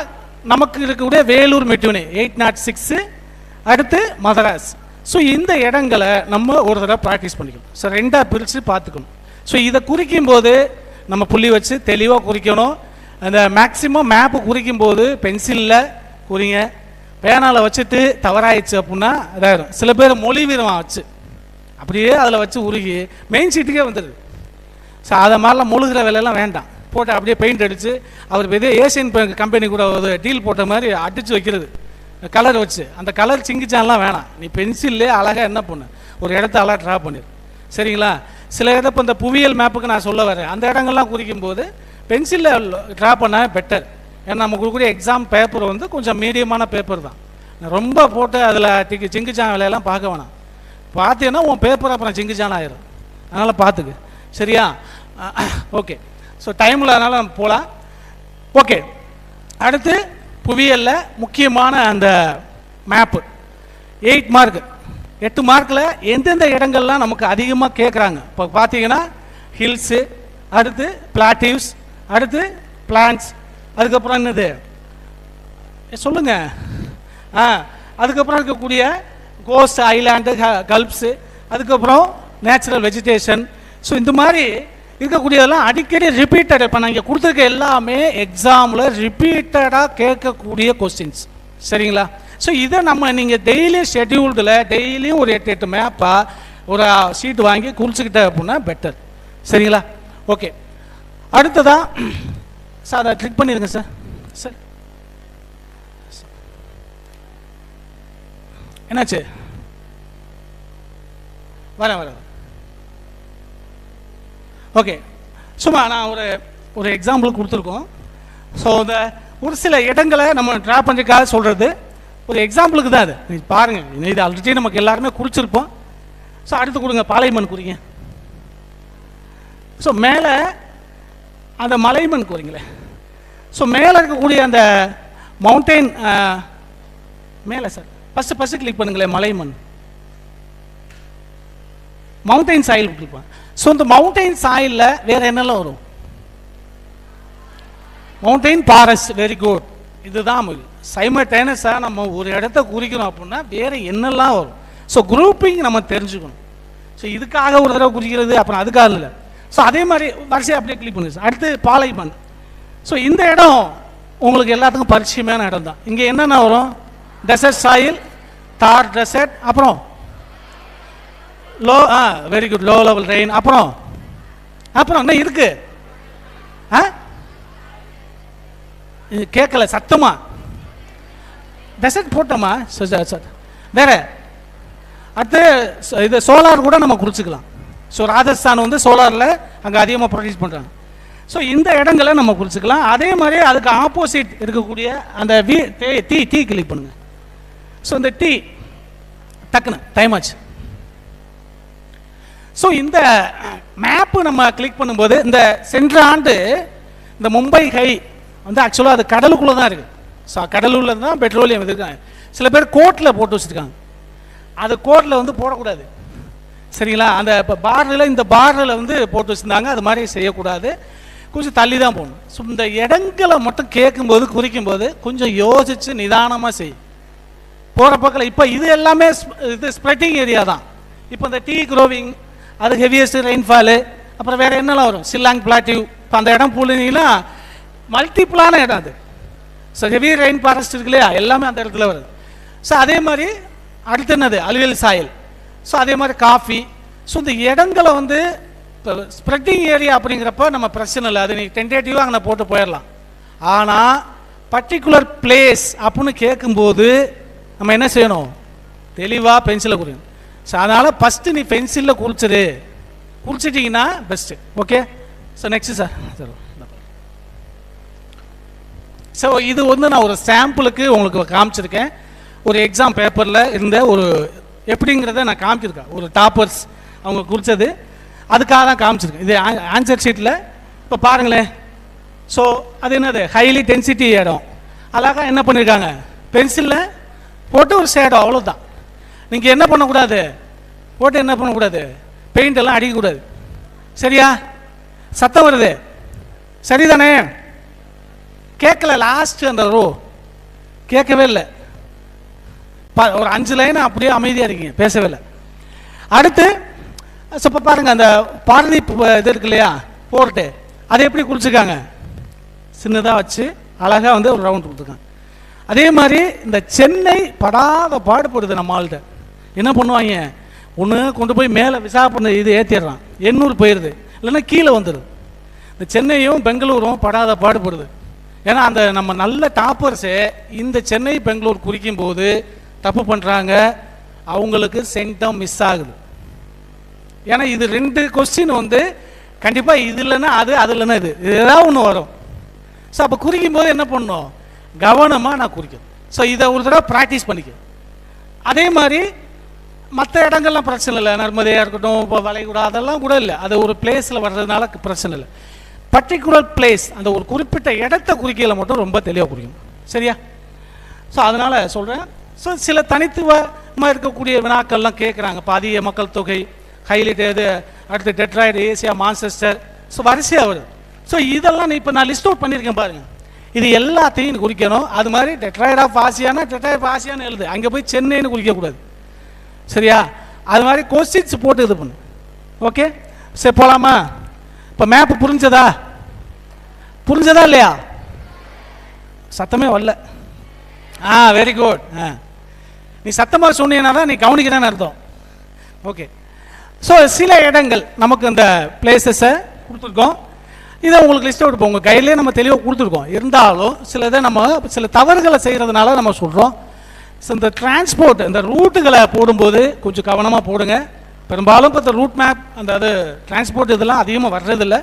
நமக்கு இருக்கக்கூடிய வேலூர் மெட்டூனி 806, அடுத்து மதராஸ். ஸோ இந்த இடங்களை நம்ம ஒரு தடவை ப்ராக்டிஸ் பண்ணிக்கணும். ஸோ ரெண்டாக பிரித்து பார்த்துக்கணும். ஸோ இதை குறிக்கும் போது நம்ம புள்ளி வச்சு தெளிவாக குறிக்கணும். அந்த மேக்சிமம் மேப்பு குறிக்கும் போது பென்சிலில் குறிங்க, பேனாவில் வச்சுட்டு தவறாயிடுச்சு அப்படின்னா இதாயிரும். சில பேர் மொழி வீரமாக வச்சு அப்படியே அதில் வச்சு உருகி மெயின் சீட்டுக்கே வந்துடுது. ஸோ அதை மாதிரிலாம் முழுகிற வேலையெல்லாம் வேண்டாம். போட்டு அப்படியே பெயிண்ட் அடித்து அவர் இதே ஏசியன் கம்பெனி கூட ஒரு டீல் போட்ட மாதிரி அடித்து வைக்கிறது கலர் வச்சு. அந்த கலர் சிங்கிச்சான்லாம் வேணாம். நீ பென்சில்லே அழகாக என்ன பண்ணு, ஒரு இடத்த அழகாக ட்ரா பண்ணிடு. சரிங்களா? சில இடம் இப்போ இந்த புவியியல் மேப்புக்கு நான் சொல்ல வரேன், அந்த இடங்கள்லாம் குறிக்கும் போது பென்சிலில் ட்ரா பண்ண பெட்டர். ஏன்னா நம்ம கொடுக்கக்கூடிய எக்ஸாம் பேப்பர் வந்து கொஞ்சம் மீடியமான பேப்பர் தான். ரொம்ப போட்டு அதில் சிங்கிச்சான் வேலையெல்லாம் பார்க்க வேணாம். பார்த்தீங்கன்னா உன் பேப்பர் அப்புறம் சிங்கிச்சான் ஆயிரும். அதனால் பார்த்துக்கு. சரியா? ஓகே. ஸோ டைமில் அதனால் போகலாம். ஓகே. அடுத்து புவியியலில் முக்கியமான அந்த மேப்பு 8 மார்க். 8 மார்க்கில் எந்தெந்த இடங்கள்லாம் நமக்கு அதிகமாக கேட்குறாங்க இப்போ பார்த்தீங்கன்னா ஹில்ஸு, அடுத்து பிளாட்டிவ்ஸ், அடுத்து பிளான்ஸ், அதுக்கப்புறம் என்னது சொல்லுங்க, அதுக்கப்புறம் இருக்கக்கூடிய கோஸ்ட் ஐலாண்டு கல்ப்ஸு, அதுக்கப்புறம் நேச்சுரல் வெஜிடேஷன். ஸோ இந்த மாதிரி இருக்கக்கூடியதெல்லாம் அடிக்கடி ரிப்பீட்டட். இப்போ நான் இங்கே கொடுத்துருக்க எல்லாமே எக்ஸாமில் ரிப்பீட்டடாக கேட்கக்கூடிய கொஸ்டின்ஸ். சரிங்களா? ஸோ இதை நம்ம நீங்கள் டெய்லியும் ஷெட்யூல்டில் டெய்லியும் ஒரு 8 மேப்பாக ஒரு ஷீட் வாங்கி குறிச்சிக்கிட்ட அப்படின்னா பெட்டர். சரிங்களா? ஓகே. அடுத்ததான் சார் அதை கிளிக் பண்ணிடுங்க சார். சார் என்னாச்சு? வரேன். ஓகே. சும்மா நான் ஒரு எக்ஸாம்பிள் கொடுத்துருக்கோம். ஸோ இந்த ஒரு சில இடங்களை நம்ம ட்ரா பண்ணுறதுக்காக சொல்கிறது ஒரு எக்ஸாம்பிளுக்கு தான். அது நீ பாருங்கள், இது ஆல்ரெடி நமக்கு எல்லாருமே குறிச்சிருப்போம். ஸோ அடுத்து கொடுங்க, பாலைமண் குறிங்க. ஸோ மேலே அந்த மலைமண் குறிங்களே. ஸோ மேலே இருக்கக்கூடிய அந்த மவுண்டெயின் மேலே சார் ஃபஸ்ட்டு கிளிக் பண்ணுங்களேன். மலைமண் மவுண்டெயின் சாயில் கிளிக் பண்ண. ஸோ இந்த மவுண்டெயின் சாயிலில் வேறு என்னெல்லாம் வரும்? Mountain forest. Very good. இதுதான் சைமல்டேனியஸாக நம்ம ஒரு இடத்த குறிக்கிறோம் அப்படின்னா வேறு என்னெல்லாம் வரும்? ஸோ குரூப்பிங் நம்ம தெரிஞ்சுக்கணும். ஸோ இதுக்காக ஒரு தடவை குறிக்கிறது அப்புறம் அதுக்காக இல்லை. ஸோ அதே மாதிரி வரிசையை அப்படியே கிளிக் பண்ணுங்க. அடுத்து பாலைமண். ஸோ இந்த இடம் உங்களுக்கு எல்லாத்துக்கும் பரிச்சயமான இடம் தான். இங்கே என்னென்ன வரும்? டெசர்ட் சாயில், தார் டெசர்ட், அப்புறம் very good, low level rain, அப்புறம் என்ன இருக்கு? கேட்கல சத்தமா. டெசர்ட் போட்டோமா? வேற அடுத்து இது சோலார் கூட நம்ம குறிச்சிக்கலாம். ஸோ ராஜஸ்தான் வந்து சோலாரில் அங்கே அதிகமாக ப்ரொடியூஸ் பண்ணுறாங்க. ஸோ இந்த இடங்களை நம்ம குறிச்சிக்கலாம். அதே மாதிரி அதுக்கு ஆப்போசிட் இருக்கக்கூடிய அந்த டீ கிளிக் பண்ணுங்க. ஸோ இந்த டீ டக்குன்னு டைம் ஆச்சு. ஸோ இந்த மேப்பு நம்ம கிளிக் பண்ணும்போது இந்த சென்ற ஆண்டு இந்த மும்பை ஹை வந்து ஆக்சுவலாக அது கடலுக்குள்ளே தான் இருக்குது. ஸோ கடலுள்ள தான் பெட்ரோலியம் இருக்காங்க. சில பேர் கோர்ட்டில் போட்டு வச்சுருக்காங்க. அது கோர்ட்டில் வந்து போடக்கூடாது. சரிங்களா? அந்த இப்போ பார்டரில் இந்த பார்டரில் வந்து போட்டு வச்சுருந்தாங்க. அது மாதிரி செய்யக்கூடாது. கொஞ்சம் தள்ளி தான் போகணும். ஸோ இந்த இடங்களை மட்டும் கேட்கும்போது குறிக்கும்போது கொஞ்சம் யோசித்து நிதானமாக செய்யும். போகிற பக்கம் இப்போ இது எல்லாமே இது ஸ்ப்ரெட்டிங் ஏரியா தான். இப்போ இந்த டீ க்ரோவிங், அது ஹெவியஸ்ட் ரெயின்ஃபாலு, அப்புறம் வேறு என்னெல்லாம் வரும்? சில்லாங் பிளாட்டிவ். இப்போ அந்த இடம் புள்ளினா மல்டிப்புளான இடம். அது ஸோ ஹெவி ரெயின் ஃபாரஸ்ட் இருக்கு இல்லையா, எல்லாமே அந்த இடத்துல வருது. ஸோ அதே மாதிரி அடுத்து என்னது, அலுவல் சாயல். ஸோ அதே மாதிரி காஃபி. ஸோ இந்த இடங்களை வந்து இப்போ ஸ்ப்ரெட்டிங் ஏரியா அப்படிங்கிறப்ப நம்ம பிரச்சனை இல்லை, அது நீங்கள் டென்டேட்டிவாக அங்கே போட்டு போயிடலாம். ஆனால் பர்டிகுலர் பிளேஸ் அப்படின்னு கேட்கும்போது நம்ம என்ன செய்யணும், தெளிவாக பென்சிலில் குறிக்கணும். ஸோ அதனால் ஃபஸ்ட்டு நீ பென்சிலில் குறிச்சிடு, குறிச்சிட்டிங்கன்னா best. Okay. So next sir. So இது வந்து நான் ஒரு சாம்பிளுக்கு உங்களுக்கு காமிச்சிருக்கேன். ஒரு எக்ஸாம் பேப்பரில் இருந்த ஒரு எப்படிங்கிறத நான் காமிச்சிருக்கேன். ஒரு டாப்பர்ஸ் அவங்க குறித்தது, அதுக்காக தான் காமிச்சிருக்கேன். இது ஆன்சர் ஷீட்டில் இப்போ பாருங்களேன். ஸோ அது என்னது, ஹைலி டென்சிட்டி இடம். அழகாக என்ன பண்ணியிருக்காங்க, பென்சிலில் போட்டு ஒரு ஷேடோ, அவ்வளோதான். நீங்கள் என்ன பண்ணக்கூடாது, போட்டு என்ன பண்ணக்கூடாது, பெயிண்ட் எல்லாம் அடிக்கக்கூடாது. சரியா? சத்தம் வருது சரிதானே? கேட்கல, லாஸ்ட் அந்த ரோ கேட்கவே இல்லை. ஒரு 5 லைன் அப்படியே அமைதியாக இருக்கீங்க, பேசவே இல்லை. அடுத்து இப்போ பாருங்கள், அந்த பாரதி இது இருக்கு இல்லையா, போர்ட்டு, அதை எப்படி குறிச்சிருக்காங்க, சின்னதாக வச்சு அழகாக வந்து ஒரு ரவுண்ட் கொடுத்துருக்காங்க. அதே மாதிரி இந்த சென்னை படாத பாடுபடுது. நம்ம ஆள்கிட்ட என்ன பண்ணுவாங்க, ஒன்று கொண்டு போய் மேலே விசாகப்பட்டினம் இது ஏற்றிடுறான், 800 போயிடுது, இல்லைன்னா கீழே வந்துடுது. இந்த சென்னையும் பெங்களூரும் படாத பாடுபடுது. ஏன்னா அந்த நம்ம நல்ல டாப்பர்ஸே இந்த சென்னை பெங்களூர் குறிக்கும் போது தப்பு பண்ணுறாங்க, அவங்களுக்கு சென்டம் மிஸ் ஆகுது. ஏன்னா இது 2 கொஸ்டின் வந்து கண்டிப்பாக இது இல்லைன்னா அது, அது இல்லைன்னா இது, ஏதாவது ஒன்று வரும். ஸோ அப்போ குறிக்கும் போது என்ன பண்ணணும், கவனமாக நான் குறிக்கும். ஸோ இதை ஒரு தடவை ப்ராக்டிஸ் பண்ணிக்கும். அதே மாதிரி மற்ற இடங்கள்லாம் பிரச்சனை இல்லை, நர்மதையாக இருக்கட்டும், இப்போ வளைகுடா, அதெல்லாம் கூட இல்லை, அது ஒரு பிளேஸில் வர்றதுனால பிரச்சனை இல்லை. பர்டிகுலர் பிளேஸ், அந்த ஒரு குறிப்பிட்ட இடத்த குறிக்கையில் மட்டும் ரொம்ப தெளிவாக குறிக்கணும். சரியா? ஸோ அதனால் சொல்கிறேன். ஸோ சில தனித்துவமாக இருக்கக்கூடிய வினாக்கள்லாம் கேட்குறாங்க. இப்போ அதிக மக்கள் தொகை, ஹைலைட் எது, அடுத்து டெட்ராய்டு, ஏசியா, மான்செஸ்டர், ஸோ வரிசையாக வருது. ஸோ இதெல்லாம் இப்போ நான் லிஸ்ட் அவுட் பண்ணியிருக்கேன் பாருங்கள். இது எல்லாத்தையும் குறிக்கணும். அது மாதிரி Detroit of Ashiana Detroit of ஆசியான்னு எழுது, அங்கே போய் சென்னைன்னு குறிக்கக்கூடாது. சரியா? அது மாதிரி கொஸ்டின்ஸ் போட்டு இது பண்ணு. ஓகே, சரி போகலாமா? இப்போ மேப்பு புரிஞ்சதா, புரிஞ்சதா இல்லையா? சத்தமே வரல. Very good. நீ சத்தமாக சொன்னீங்கன்னா தான் நீ கவனிக்கிறேன்னு அர்த்தம். ஓகே. ஸோ சில இடங்கள் நமக்கு இந்த பிளேசஸை கொடுத்துருக்கோம். இதை உங்களுக்கு லிஸ்ட் அவுட் உங்கள் கையிலே நம்ம தெளிவாக கொடுத்துருக்கோம். இருந்தாலும் சில இதை நம்ம சில தவறுகளை செய்கிறதுனால நம்ம சொல்கிறோம். ஸோ இந்த டிரான்ஸ்போர்ட், இந்த ரூட்டுகளை போடும்போது கொஞ்சம் கவனமாக போடுங்க. பெரும்பாலும் இப்போ இந்த ரூட் மேப், அந்த அது டிரான்ஸ்போர்ட் இதெல்லாம் அதிகமாக வர்றதில்லை.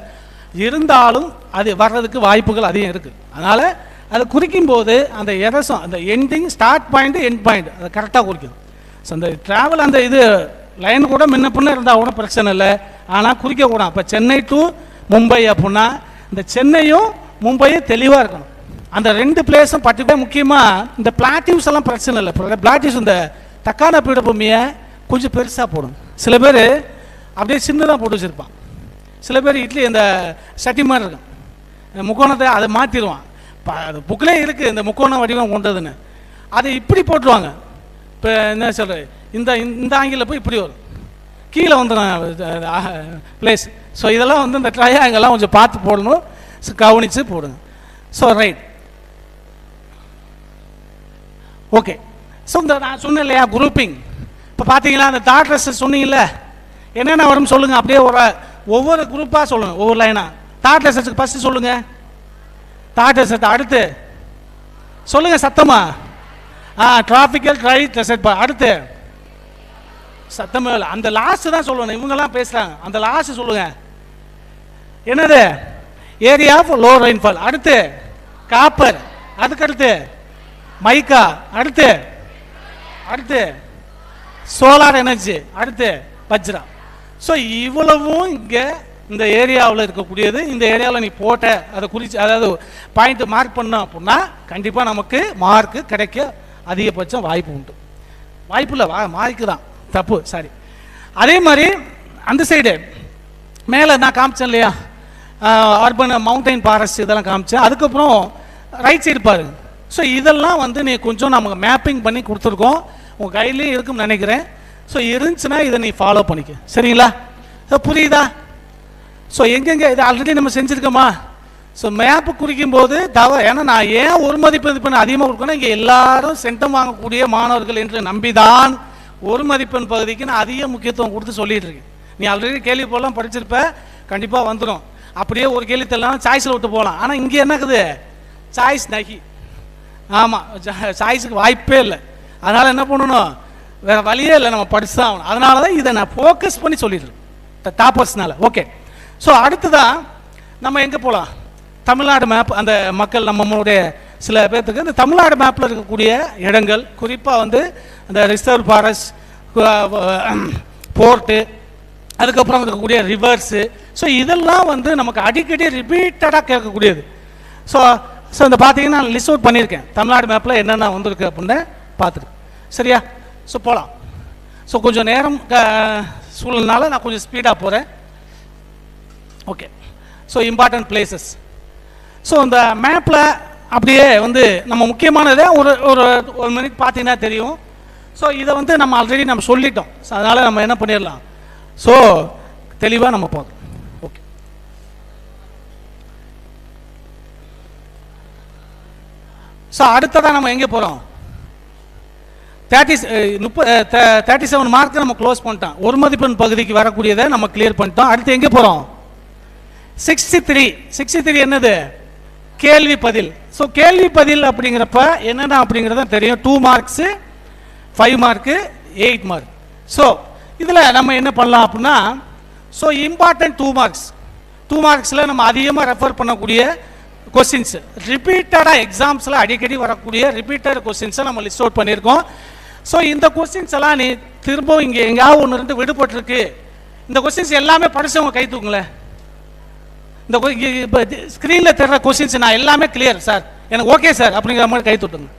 இருந்தாலும் அது வர்றதுக்கு வாய்ப்புகள் அதிகம் இருக்குது. அதனால் அதை குறிக்கும் போது அந்த எரசம், அந்த ending, start point, end point, அதை கரெக்டாக குறிக்கணும். ஸோ அந்த ட்ராவல், அந்த இது லைன் கூட முன்ன பின்ன இருந்தால் கூட பிரச்சனை இல்லை, ஆனால் குறிக்கக்கூடாது. இப்போ சென்னை டு மும்பை அப்படின்னா இந்த சென்னையும் மும்பையும் தெளிவாக இருக்கணும். அந்த 2 பிளேஸும் பர்டிகுலர் முக்கியமாக இந்த பிளாட்டிவ்ஸ் எல்லாம் பிரச்சனை இல்லை. பிளாட்டிவ்ஸ் இந்த தக்கான பீடபூமியை கொஞ்சம் பெருசாக போடும். சில பேர் அப்படியே சின்னதாக போட்டு வச்சுருப்பான். சில பேர் இட்லி இந்த சட்டி மாதிரி இருக்கும், முக்கோணத்தை அதை மாற்றிடுவான். அது புக்கிலே இருக்குது இந்த முக்கோண வடிவம் கொண்டதுன்னு, அதை இப்படி போட்டுருவாங்க. இப்போ என்ன சொல்கிறது, இந்த ஆங்கிளில் போய் இப்படி வரும், கீழே வந்து பிளேஸ். ஸோ இதெல்லாம் வந்து இந்த ட்ரையாங்கெல்லாம் கொஞ்சம் பார்த்து போடணும், கவனித்து போடுங்க. So right, okay. ஸோ இந்த நான் சொன்னேன் இல்லையா குரூப்பிங், இப்போ பார்த்தீங்களா அந்த தாட் ரெஸ்ட் சொன்னீங்கல்ல, என்னென்ன வரும்னு சொல்லுங்கள். அப்படியே ஒவ்வொரு குரூப்பாக சொல்லுங்கள், ஒவ்வொரு லைனாக. தாட் ரெஸ்ட்டுக்கு ஃபஸ்ட்டு சொல்லுங்கள், தாட் ரெஸ்ட். அடுத்து சொல்லுங்கள் சத்தமா, டிராஃபிக்கல் ட்ரைட் ரெஸ்ட். அடுத்து சத்தமே இல்லை, அந்த லாஸ்ட் தான் சொல்லணும். இவங்கெல்லாம் பேசுகிறாங்க, அந்த லாஸ்ட் சொல்லுங்கள். என்னது, ஏரியா ஆஃப் லோ ரெயின்ஃபால். அடுத்து காப்பர். அதுக்கடுத்து மைக்கா. அடுத்து சோலார் எனர்ஜி. அடுத்து வஜ்ரா. ஸோ இவ்வளவும் இங்கே இந்த ஏரியாவில் இருக்கக்கூடியது. இந்த ஏரியாவில் நீ போட்ட அதை குறித்து, அதாவது பாயிண்ட் மார்க் பண்ணோம் அப்படின்னா கண்டிப்பாக நமக்கு மார்க்கு கிடைக்க அதிகபட்சம் வாய்ப்பு உண்டு. வாய்ப்பு இல்லை, மார்க்கு தான் தப்பு, சாரி. அதே மாதிரி அந்த சைடு மேலே நான் காமிச்சேன் இல்லையா, அர்பன் மவுண்டைன் ஃபாரஸ்ட் இதெல்லாம் காமிச்சேன். அதுக்கப்புறம் ரைட் சைடு பாருங்க. ஸோ இதெல்லாம் வந்து நீ கொஞ்சம் நமக்கு மேப்பிங் பண்ணி கொடுத்துருக்கோம், உங்கள் கையிலையும் இருக்குன்னு நினைக்கிறேன். ஸோ இருந்துச்சுன்னா இதை நீ ஃபாலோ பண்ணிக்க, சரிங்களா? ஸோ புரியுதா? ஸோ எங்கெங்கே இதை ஆல்ரெடி நம்ம செஞ்சுருக்கோமா? ஸோ மேப்பு குறிக்கும் போது ஏன்னா நான் ஏன் ஒரு மதிப்பெண் அதிகமாக கொடுக்கணும், இங்கே எல்லாரும் சென்டம் வாங்கக்கூடிய மாணவர்கள் என்று நம்பிதான் ஒரு மதிப்பெண் பகுதிக்கு நான் அதிக முக்கியத்துவம் கொடுத்து சொல்லிட்டு இருக்கேன். நீ ஆல்ரெடி கேள்வி போடலாம் படிச்சிருப்ப, கண்டிப்பாக வந்துடும். அப்படியே ஒரு கேள்வி தெரியலாம் சாய்ஸில் விட்டு போகலாம். ஆனால் இங்கே என்னக்குது, சாய்ஸ் நகி. ஆமாம், சாய்ஸுக்கு வாய்ப்பே இல்லை. அதனால் என்ன பண்ணணும், வேறு வழியே இல்லை, நம்ம படிச்சு தான் ஆகணும். அதனால தான் இதை நான் ஃபோக்கஸ் பண்ணி சொல்லிட்டு இருக்கேன் டாப்பர்ஸ்னால. ஓகே, ஸோ அடுத்ததான் நம்ம எங்கே போகலாம், தமிழ்நாடு மேப். அந்த மக்கள் நம்மளுடைய சில பேர்த்துக்கு இந்த தமிழ்நாடு மேப்பில் இருக்கக்கூடிய இடங்கள், குறிப்பாக வந்து அந்த ரிசர்வ் ஃபாரஸ்ட், போர்ட்டு, அதுக்கப்புறம் இருக்கக்கூடிய ரிவர்ஸு, ஸோ இதெல்லாம் வந்து நமக்கு அடிக்கடி ரிப்பீட்டடாக கேட்கக்கூடியது. ஸோ இந்த பார்த்தீங்கன்னா நான் லிஸ்ட் அவுட் பண்ணியிருக்கேன் தமிழ்நாடு மேப்பில் என்னென்ன வந்திருக்கு அப்படின்னு பார்த்துட்டு. சரியா? ஸோ போகலாம். ஸோ கொஞ்சம் நேரம் சூழ்நிலைனால நான் கொஞ்சம் ஸ்பீடாக போகிறேன். Okay, so important places. So இந்த மேப்பில் அப்படியே வந்து நம்ம முக்கியமானதை ஒரு மினிட் பார்த்தீங்கன்னா தெரியும். ஸோ இதை வந்து நம்ம ஆல்ரெடி நம்ம சொல்லிட்டோம். ஸோ அதனால் நம்ம என்ன பண்ணிடலாம், ஸோ தெளிவாக நம்ம போதும். ஓகே, ஸோ அடுத்ததான் நம்ம எங்கே போகிறோம், 37 மார்க் நம்ம க்ளோஸ் பண்ணிட்டோம். ஒரு மதிப்பெண் பகுதிக்கு வரக்கூடியதை நம்ம கிளியர் பண்ணிட்டோம். அடுத்து எங்கே போகிறோம், 63 என்னது, கேள்வி பதில். ஸோ கேள்வி பதில் அப்படிங்கிறப்ப என்னென்ன அப்படிங்கிறத தெரியும். 2 மார்க்ஸு, 5 மார்க்கு, 8 மார்க். ஸோ இதில் நம்ம என்ன பண்ணலாம் அப்படின்னா, ஸோ இம்பார்ட்டன்ட் 2 மார்க்ஸில் நம்ம அதிகமாக ரெஃபர் பண்ணக்கூடிய கொஸ்டின்ஸ், ரிப்பீட்டடாக எக்ஸாம்ஸில் அடிக்கடி வரக்கூடிய ரிப்பீட்டட் கொஸ்டின்ஸை நம்ம லிஸ்ட் அவுட் பண்ணியிருக்கோம். ஸோ இந்த கொஸ்டின்ஸ் எல்லாம் நீ திரும்பவும் இங்கே எங்கேயாவது ஒன்று இருந்து விடுபட்டுருக்கு, இந்த கொஸ்டின்ஸ் எல்லாமே படித்தவங்க கை தூக்குங்களேன். இந்த ஸ்க்ரீனில் தெரிகிற கொஸ்டின்ஸ் நான் எல்லாமே கிளியர் சார், எனக்கு ஓகே சார் அப்படிங்கிற மாதிரி கை தூட்டுங்க.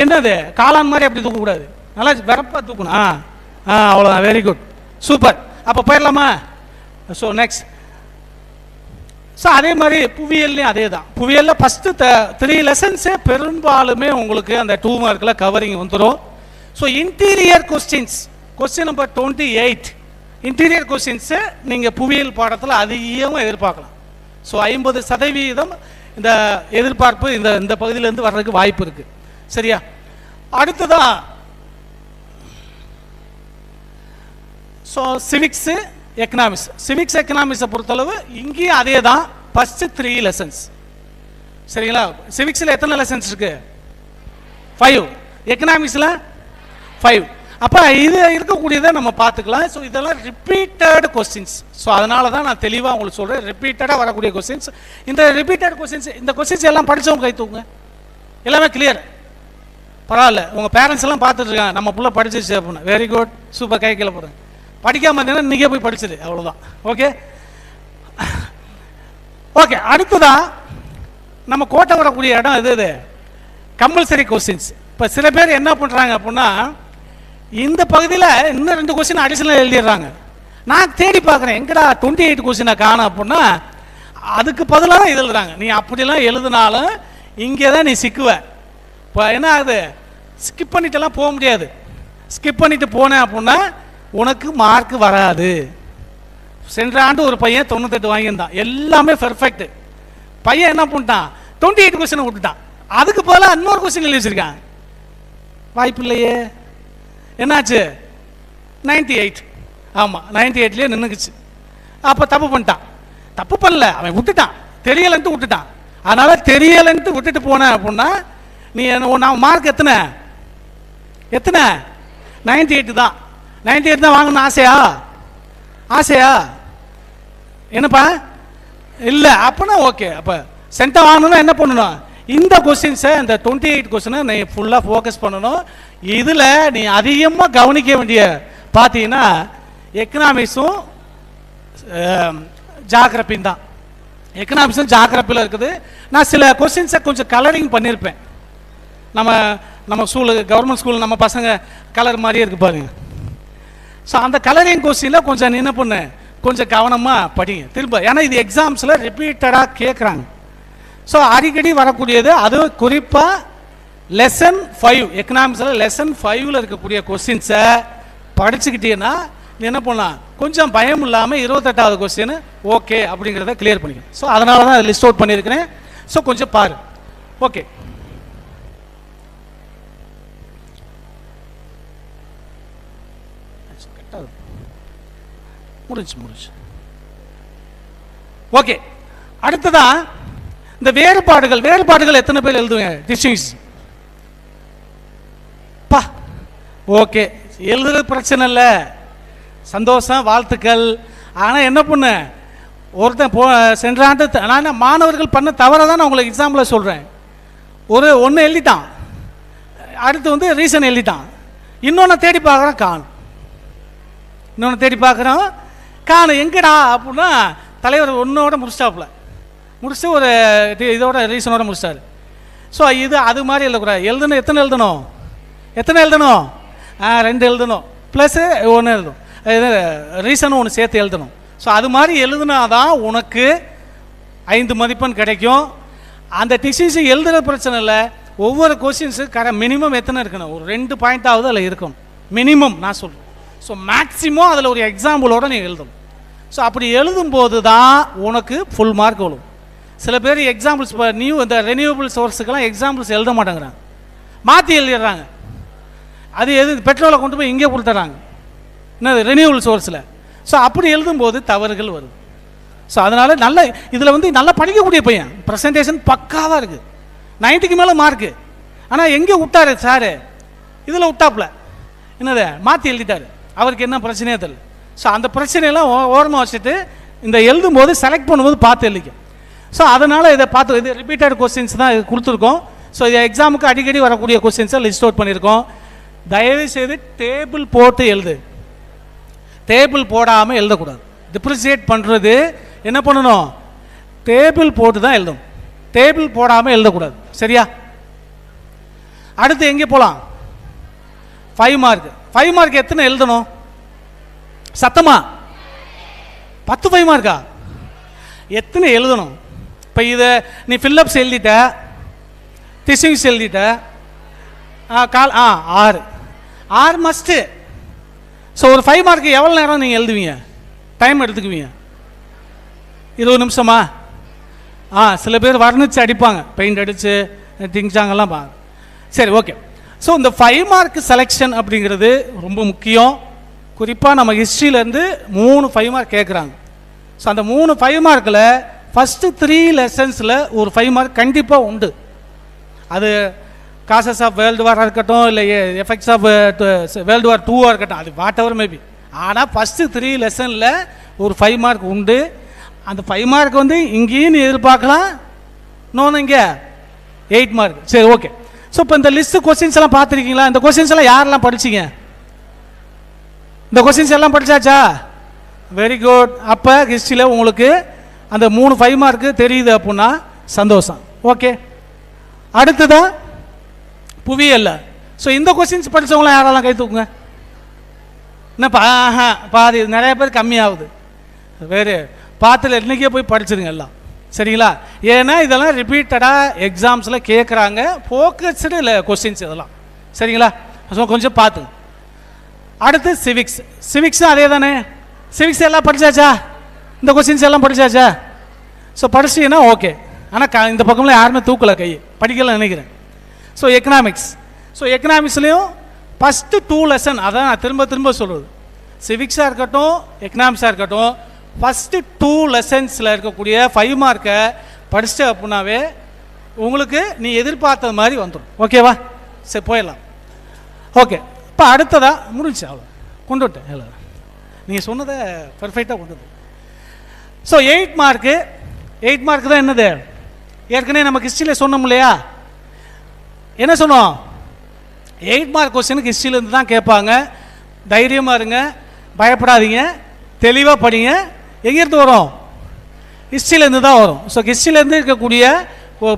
என்னது காளான் மாதிரி அப்படி தூக்கக்கூடாது, நல்லா வெறப்பாக தூக்கணும். அவ்வளோதான், வெரி குட், சூப்பர். அப்போ போயிடலாமா? So next. ஸோ அதே மாதிரி புவியியல்லையும் அதே தான். புவியியலில் ஃபஸ்ட்டு 3 லெசன்ஸே பெரும்பாலுமே உங்களுக்கு அந்த 2 மார்க்கில் கவரிங் வந்துடும். So interior question number 28 interior questions நீங்கள் புவியியல் பாடத்தில் அதிகமாக எதிர்பார்க்கலாம். ஸோ 50% இந்த எதிர்பார்ப்பு இந்த பகுதியிலேருந்து வர்றதுக்கு வாய்ப்பு இருக்குது. சரியா? அடுத்ததான் ஸோ சிவிக்ஸு, எக்கனாமிக்ஸை பொறுத்தளவு இங்கேயும் அதே தான், ஃபஸ்ட்டு 3 லெசன்ஸ். சரிங்களா? சிவிக்ஸில் எத்தனை லெசன்ஸ் இருக்கு, 5. எக்கனாமிக்ஸில் 5. அப்போ இது இருக்கக்கூடியதை நம்ம பார்த்துக்கலாம். ஸோ இதெல்லாம் ரிப்பீட்டட் கொஸ்டின்ஸ். ஸோ அதனால தான் நான் தெளிவாக உங்களுக்கு சொல்கிறேன், ரிப்பீட்டடாக வரக்கூடிய கொஸ்டின்ஸ். இந்த ரிப்பீட்டட் கொஸ்டின்ஸ், இந்த கொஸ்டின்ஸ் எல்லாம் படித்தவங்க கை தூங்க, எல்லாமே கிளியர். பரவாயில்ல, உங்கள் பேரண்ட்ஸ் எல்லாம் பார்த்துட்டு இருக்காங்க, நம்ம பிள்ளை படிச்சிச்சு அப்படின்னு. வெரி குட், சூப்பர், கை கீழே போடுங்க. படிக்காம இருந்தீங்கன்னா நீங்கள் போய் படிச்சது அவ்வளோதான். Okay okay. அடுத்ததான் நம்ம கோட்டை வரக்கூடிய இடம் இது கம்பல்சரி கொஸ்டின்ஸ். இப்போ சில பேர் என்ன பண்ணுறாங்க அப்படின்னா, இந்த பகுதியில் இன்னும் 2 கொஸ்டின் அடிஷனல் எழுதிடுறாங்க. நான் தேடி பார்க்குறேன், எங்கடா 28 கொஸ்டினை காணும் அப்படின்னா, அதுக்கு பதிலாக தான் எழுதுறாங்க. நீ அப்படிலாம் எழுதினாலும் இங்கே தான் நீ சிக்குவ. இப்போ என்ன ஆகுது, ஸ்கிப் பண்ணிட்டுலாம் போக முடியாது. ஸ்கிப் பண்ணிட்டு போனேன் அப்படின்னா உனக்கு மார்க் வராது. சென்ற ஆண்டு ஒரு பையன் 98 வாங்கியிருந்தான், எல்லாமே பெர்ஃபெக்ட். பையன் என்ன பண்ணிட்டான், 28 கொஸ்டின் விட்டுட்டான். அதுக்கு பதிலாக இன்னொரு கொஸ்டின் எழுதி வச்சிருக்கான். வாய்ப்பு இல்லையே. என்னாச்சு, 98. ஆமாம், 98லேயே நின்றுக்குச்சு. அப்போ தப்பு பண்ணிட்டான். தப்பு பண்ணல, அவன் விட்டுட்டான், தெரியலன்ட்டு விட்டுட்டான். அதனால் தெரியலன்ட்டு விட்டுட்டு போனேன் அப்படின்னா நீ நான் மார்க் எத்தனை 98 தான். 98 தான் வாங்கணும் ஆசையா என்னப்பா இல்லை அப்படின்னா ஓகே. அப்போ சென்டம் வாங்கணும்னா என்ன பண்ணணும், இந்த கொஸ்டின்ஸை, இந்த 28 கொஸ்டினை நீ ஃபுல்லாக ஃபோக்கஸ் பண்ணணும். இதில் நீ அதிகமாக கவனிக்க வேண்டிய பார்த்தீங்கன்னா எக்கனாமிக்ஸும் ஜாகிரபியும் தான். எக்கனாமிக்ஸும் ஜாகிரபியில் இருக்குது. நான் சில கொஸ்டின்ஸை கொஞ்சம் கலரிங் பண்ணியிருப்பேன். நம்ம கவர்மெண்ட் ஸ்கூல் நம்ம பசங்க கலர் மாதிரியே இருக்கு பாருங்க. ஸோ அந்த கலரிங் கொஸ்டினில் கொஞ்சம் என்ன பண்ணு, கொஞ்சம் கவனமாக படிங்க திரும்ப. ஏன்னா இது எக்ஸாம்ஸில் ரிப்பீட்டடாக கேட்குறாங்க. ஸோ அடிக்கடி வரக்கூடியது. அதுவும் குறிப்பாக லெசன் 5 எக்கனாமிக்ஸில் லெசன் 5ல் இருக்கக்கூடிய கொஸ்டின்ஸை படிச்சுக்கிட்டீங்கன்னா என்ன பண்ணலாம், கொஞ்சம் பயம் இல்லாமல் 28வது கொஸ்டின் ஓகே அப்படிங்கிறத கிளியர் பண்ணிக்கணும். ஸோ அதனால தான் லிஸ்ட் அவுட் பண்ணியிருக்கிறேன். ஸோ கொஞ்சம் பாரு. ஓகே, முடிச்சு. ஓகே, அடுத்ததா இந்த வேறுபாடுகள் எத்தனை பேர் எழுதுவேன்? டிஸ்டிங்ஸ் பா. ஓகே, எழுதுறது பிரச்சனை இல்லை, சந்தோஷம், வாழ்த்துக்கள். ஆனால் என்ன பண்ண, ஒருத்தன் சென்ற ஆண்டு நான் மாணவர்கள் பண்ண தவறை தான் நான் உங்களுக்கு எக்ஸாம்பிள் சொல்கிறேன். ஒன்று எழுதிட்டான், அடுத்து வந்து ரீசன் எழுதிட்டான், இன்னொன்று தேடி பார்க்குறான் காணும், எங்கடா அப்படின்னா தலைவர் ஒன்றோட முடிச்சுட்டு ஒரு இதோட ரீசனோட முடிச்சிட்டாரு. ஸோ இது அது மாதிரி எழுதக்கூடாது. எத்தனை எழுதணும் 2 எழுதணும், ப்ளஸ்ஸு 1 எழுதணும், ரீசனும் ஒன்று சேர்த்து எழுதணும். ஸோ அது மாதிரி எழுதுனாதான் உனக்கு 5 மதிப்பெண் கிடைக்கும். அந்த டிசிசி எழுதுகிற பிரச்சனை இல்லை, ஒவ்வொரு கொஸ்டின்ஸு மினிமம் எத்தனை இருக்கணும், ஒரு 2 பாயிண்ட்டாவது அதில் இருக்கணும் மினிமம் நான் சொல்கிறேன். ஸோ மேக்ஸிமம் அதில் ஒரு எக்ஸாம்பிளோட நீ எழுதணும். ஸோ அப்படி எழுதும்போது தான் உனக்கு ஃபுல் மார்க் வரும். சில பேர் எக்ஸாம்பிள்ஸ் இந்த ரெனியூவபிள் சோர்ஸுக்கெல்லாம் எக்ஸாம்பிள்ஸ் எழுத மாட்டேங்கிறாங்க, மாற்றி எழுதிடுறாங்க. அது பெட்ரோலை கொண்டு போய் இங்கே கொடுத்துட்றாங்க, என்னது ரெனியூவபிள் சோர்ஸில். ஸோ அப்படி எழுதும்போது தவறுகள் வருது. ஸோ அதனால் இதில் வந்து நல்லா படிக்கக்கூடிய பையன், ப்ரெசன்டேஷன் பக்காவாக இருக்குது, 90க்கு மேலே மார்க்கு. ஆனால் எங்கே விட்டாரு சார், இதில் விட்டாப்புல என்னது மாற்றி எழுதிட்டார், அவருக்கு என்ன பிரச்சனையே தெரியல. ஸோ அந்த பிரச்சனையெல்லாம் ஓரமாக வச்சுட்டு இந்த எழுதும்போது செலக்ட் பண்ணும்போது பார்த்து எழுதிக்கும். ஸோ அதனால் இதை பார்த்து, இது ரிப்பீட்டட் கொஸ்டின்ஸ் தான் இது கொடுத்துருக்கோம். ஸோ இது எக்ஸாமுக்கு அடிக்கடி வரக்கூடிய கொஸ்டின்ஸை லிஸ்ட் அவுட் பண்ணியிருக்கோம். தயவு செய்து டேபிள் போட்டு எழுது, டேபிள் போடாமல் எழுதக்கூடாது. டிப்ரிசியேட் பண்ணுறது என்ன பண்ணணும், டேபிள் போட்டு தான் எழுதணும், டேபிள் போடாமல் எழுதக்கூடாது. சரியா? அடுத்து எங்கே போகலாம், 5 மார்க். 5 மார்க் எத்தனை எழுதணும் சத்தமா? 10 5 மார்க்கா? எத்தனை எழுதணும்? இப்போ இதை நீ ஃபில்லப்ஸ் எழுதிட்ட, டிசிங்ஸ் எழுதிட்ட, 6 மஸ்ட்டு. ஸோ ஒரு 5 மார்க்கு எவ்வளோ நேரம் நீங்கள் எழுதுவீங்க, டைம் எடுத்துக்குவீங்க? 20 நிமிஷமா? சில பேர் வர்ணிச்சு அடிப்பாங்க, பெயிண்ட் அடித்து திங்சாங்கெல்லாம் பாங்க. சரி, ஓகே. ஸோ இந்த 5 மார்க் செலெக்ஷன் அப்படிங்கிறது ரொம்ப முக்கியம். குறிப்பாக நம்ம ஹிஸ்ட்ரியிலேருந்து 3 5 மார்க் கேட்குறாங்க. ஸோ அந்த 3 5 மார்க்கில் ஃபஸ்ட்டு 3 லெசன்ஸில் ஒரு 5 மார்க் கண்டிப்பாக உண்டு. அது காசஸ் ஆஃப் வேர்ல்டு வாராக இருக்கட்டும், இல்லை எஃபெக்ட்ஸ் ஆஃப் வேர்ல்டு வார் 2 இருக்கட்டும், அது வாட் எவர் மேபி. ஆனால் ஃபஸ்ட்டு 3 லெசனில் ஒரு 5 மார்க் உண்டு. அந்த 5 மார்க் வந்து இங்கேயும் நீ எதிர்பார்க்கலாம், இன்னொன்று இங்கே 8 மார்க். சரி, ஓகே. ஸோ இப்போ இந்த லிஸ்ட்டு கொஸ்டின்ஸ் எல்லாம் பார்த்துருக்கீங்களா? இந்த கொஸ்டின்ஸ் எல்லாம் யாரெல்லாம் படிச்சிங்க? இந்த கொஸ்டின்ஸ் எல்லாம் படித்தாச்சா? Very good. அப்போ ஹிஸ்ட்ரியில் உங்களுக்கு அந்த 3 5 மார்க்கு தெரியுது அப்படின்னா சந்தோஷம். ஓகே, அடுத்ததான் புவியியல். ஸோ இந்த கொஸ்டின்ஸ் படித்தவங்களாம் யாரெல்லாம் கை தூக்குங்க. என்னப்பா? பாதி நிறைய பேர் கம்மியாகுது. வேறு பார்த்துல இன்றைக்கே போய் படிச்சிருங்க எல்லாம், சரிங்களா? ஏன்னா இதெல்லாம் ரிப்பீட்டடாக எக்ஸாம்ஸில் கேட்குறாங்க, ஃபோக்கஸ்டு இல்லை கொஸ்டின்ஸ் இதெல்லாம், சரிங்களா? ஸோ கொஞ்சம் பார்த்துங்க. அடுத்து சிவிக்ஸும் அதே தானே. சிவிக்ஸ் எல்லாம் படித்தாச்சா? இந்த கொஸ்டின்ஸ் எல்லாம் படித்தாச்சா? ஸோ படிச்சிங்கன்னா ஓகே. ஆனால் இந்த பக்கம்லாம் யாருமே தூக்கலை கை, படிக்கல நினைக்கிறேன். ஸோ எக்கனாமிக்ஸ்லேயும் ஃபஸ்ட்டு 2 லெசன், அதான் நான் திரும்ப சொல்கிறது, சிவிக்ஸாக இருக்கட்டும் எக்கனாமிக்ஸாக இருக்கட்டும், ஃபஸ்ட்டு 2 லெசன்ஸில் இருக்கக்கூடிய 5 மார்க்கை படிச்சுட்டு அப்படின்னாவே உங்களுக்கு நீ எதிர்பார்த்தது மாதிரி வந்துடும். ஓகேவா? சரி, போயிடலாம். ஓகே, இப்போ அடுத்ததாக முடிஞ்சு அவ்வளோ கொண்டு விட்டேன். இல்லை, நீங்கள் சொன்னதை பர்ஃபெக்டாக கொண்டு வந்து. ஸோ 8 மார்க்கு தான் என்னது, ஏற்கனவே நம்ம ஹிஸ்ட்ரியில் சொன்னோம் இல்லையா? என்ன சொன்னோம்? 8 மார்க் கொஸ்டினுக்கு ஹிஸ்ட்ரியிலேருந்து தான் கேட்பாங்க. தைரியமாக இருங்க, பயப்படாதீங்க, தெளிவாக படிங்க. எங்கேருந்து வரும்? ஹிஸ்ட்ரியிலேருந்து தான் வரும். ஸோ ஹிஸ்ட்ரியிலேருந்து இருக்கக்கூடிய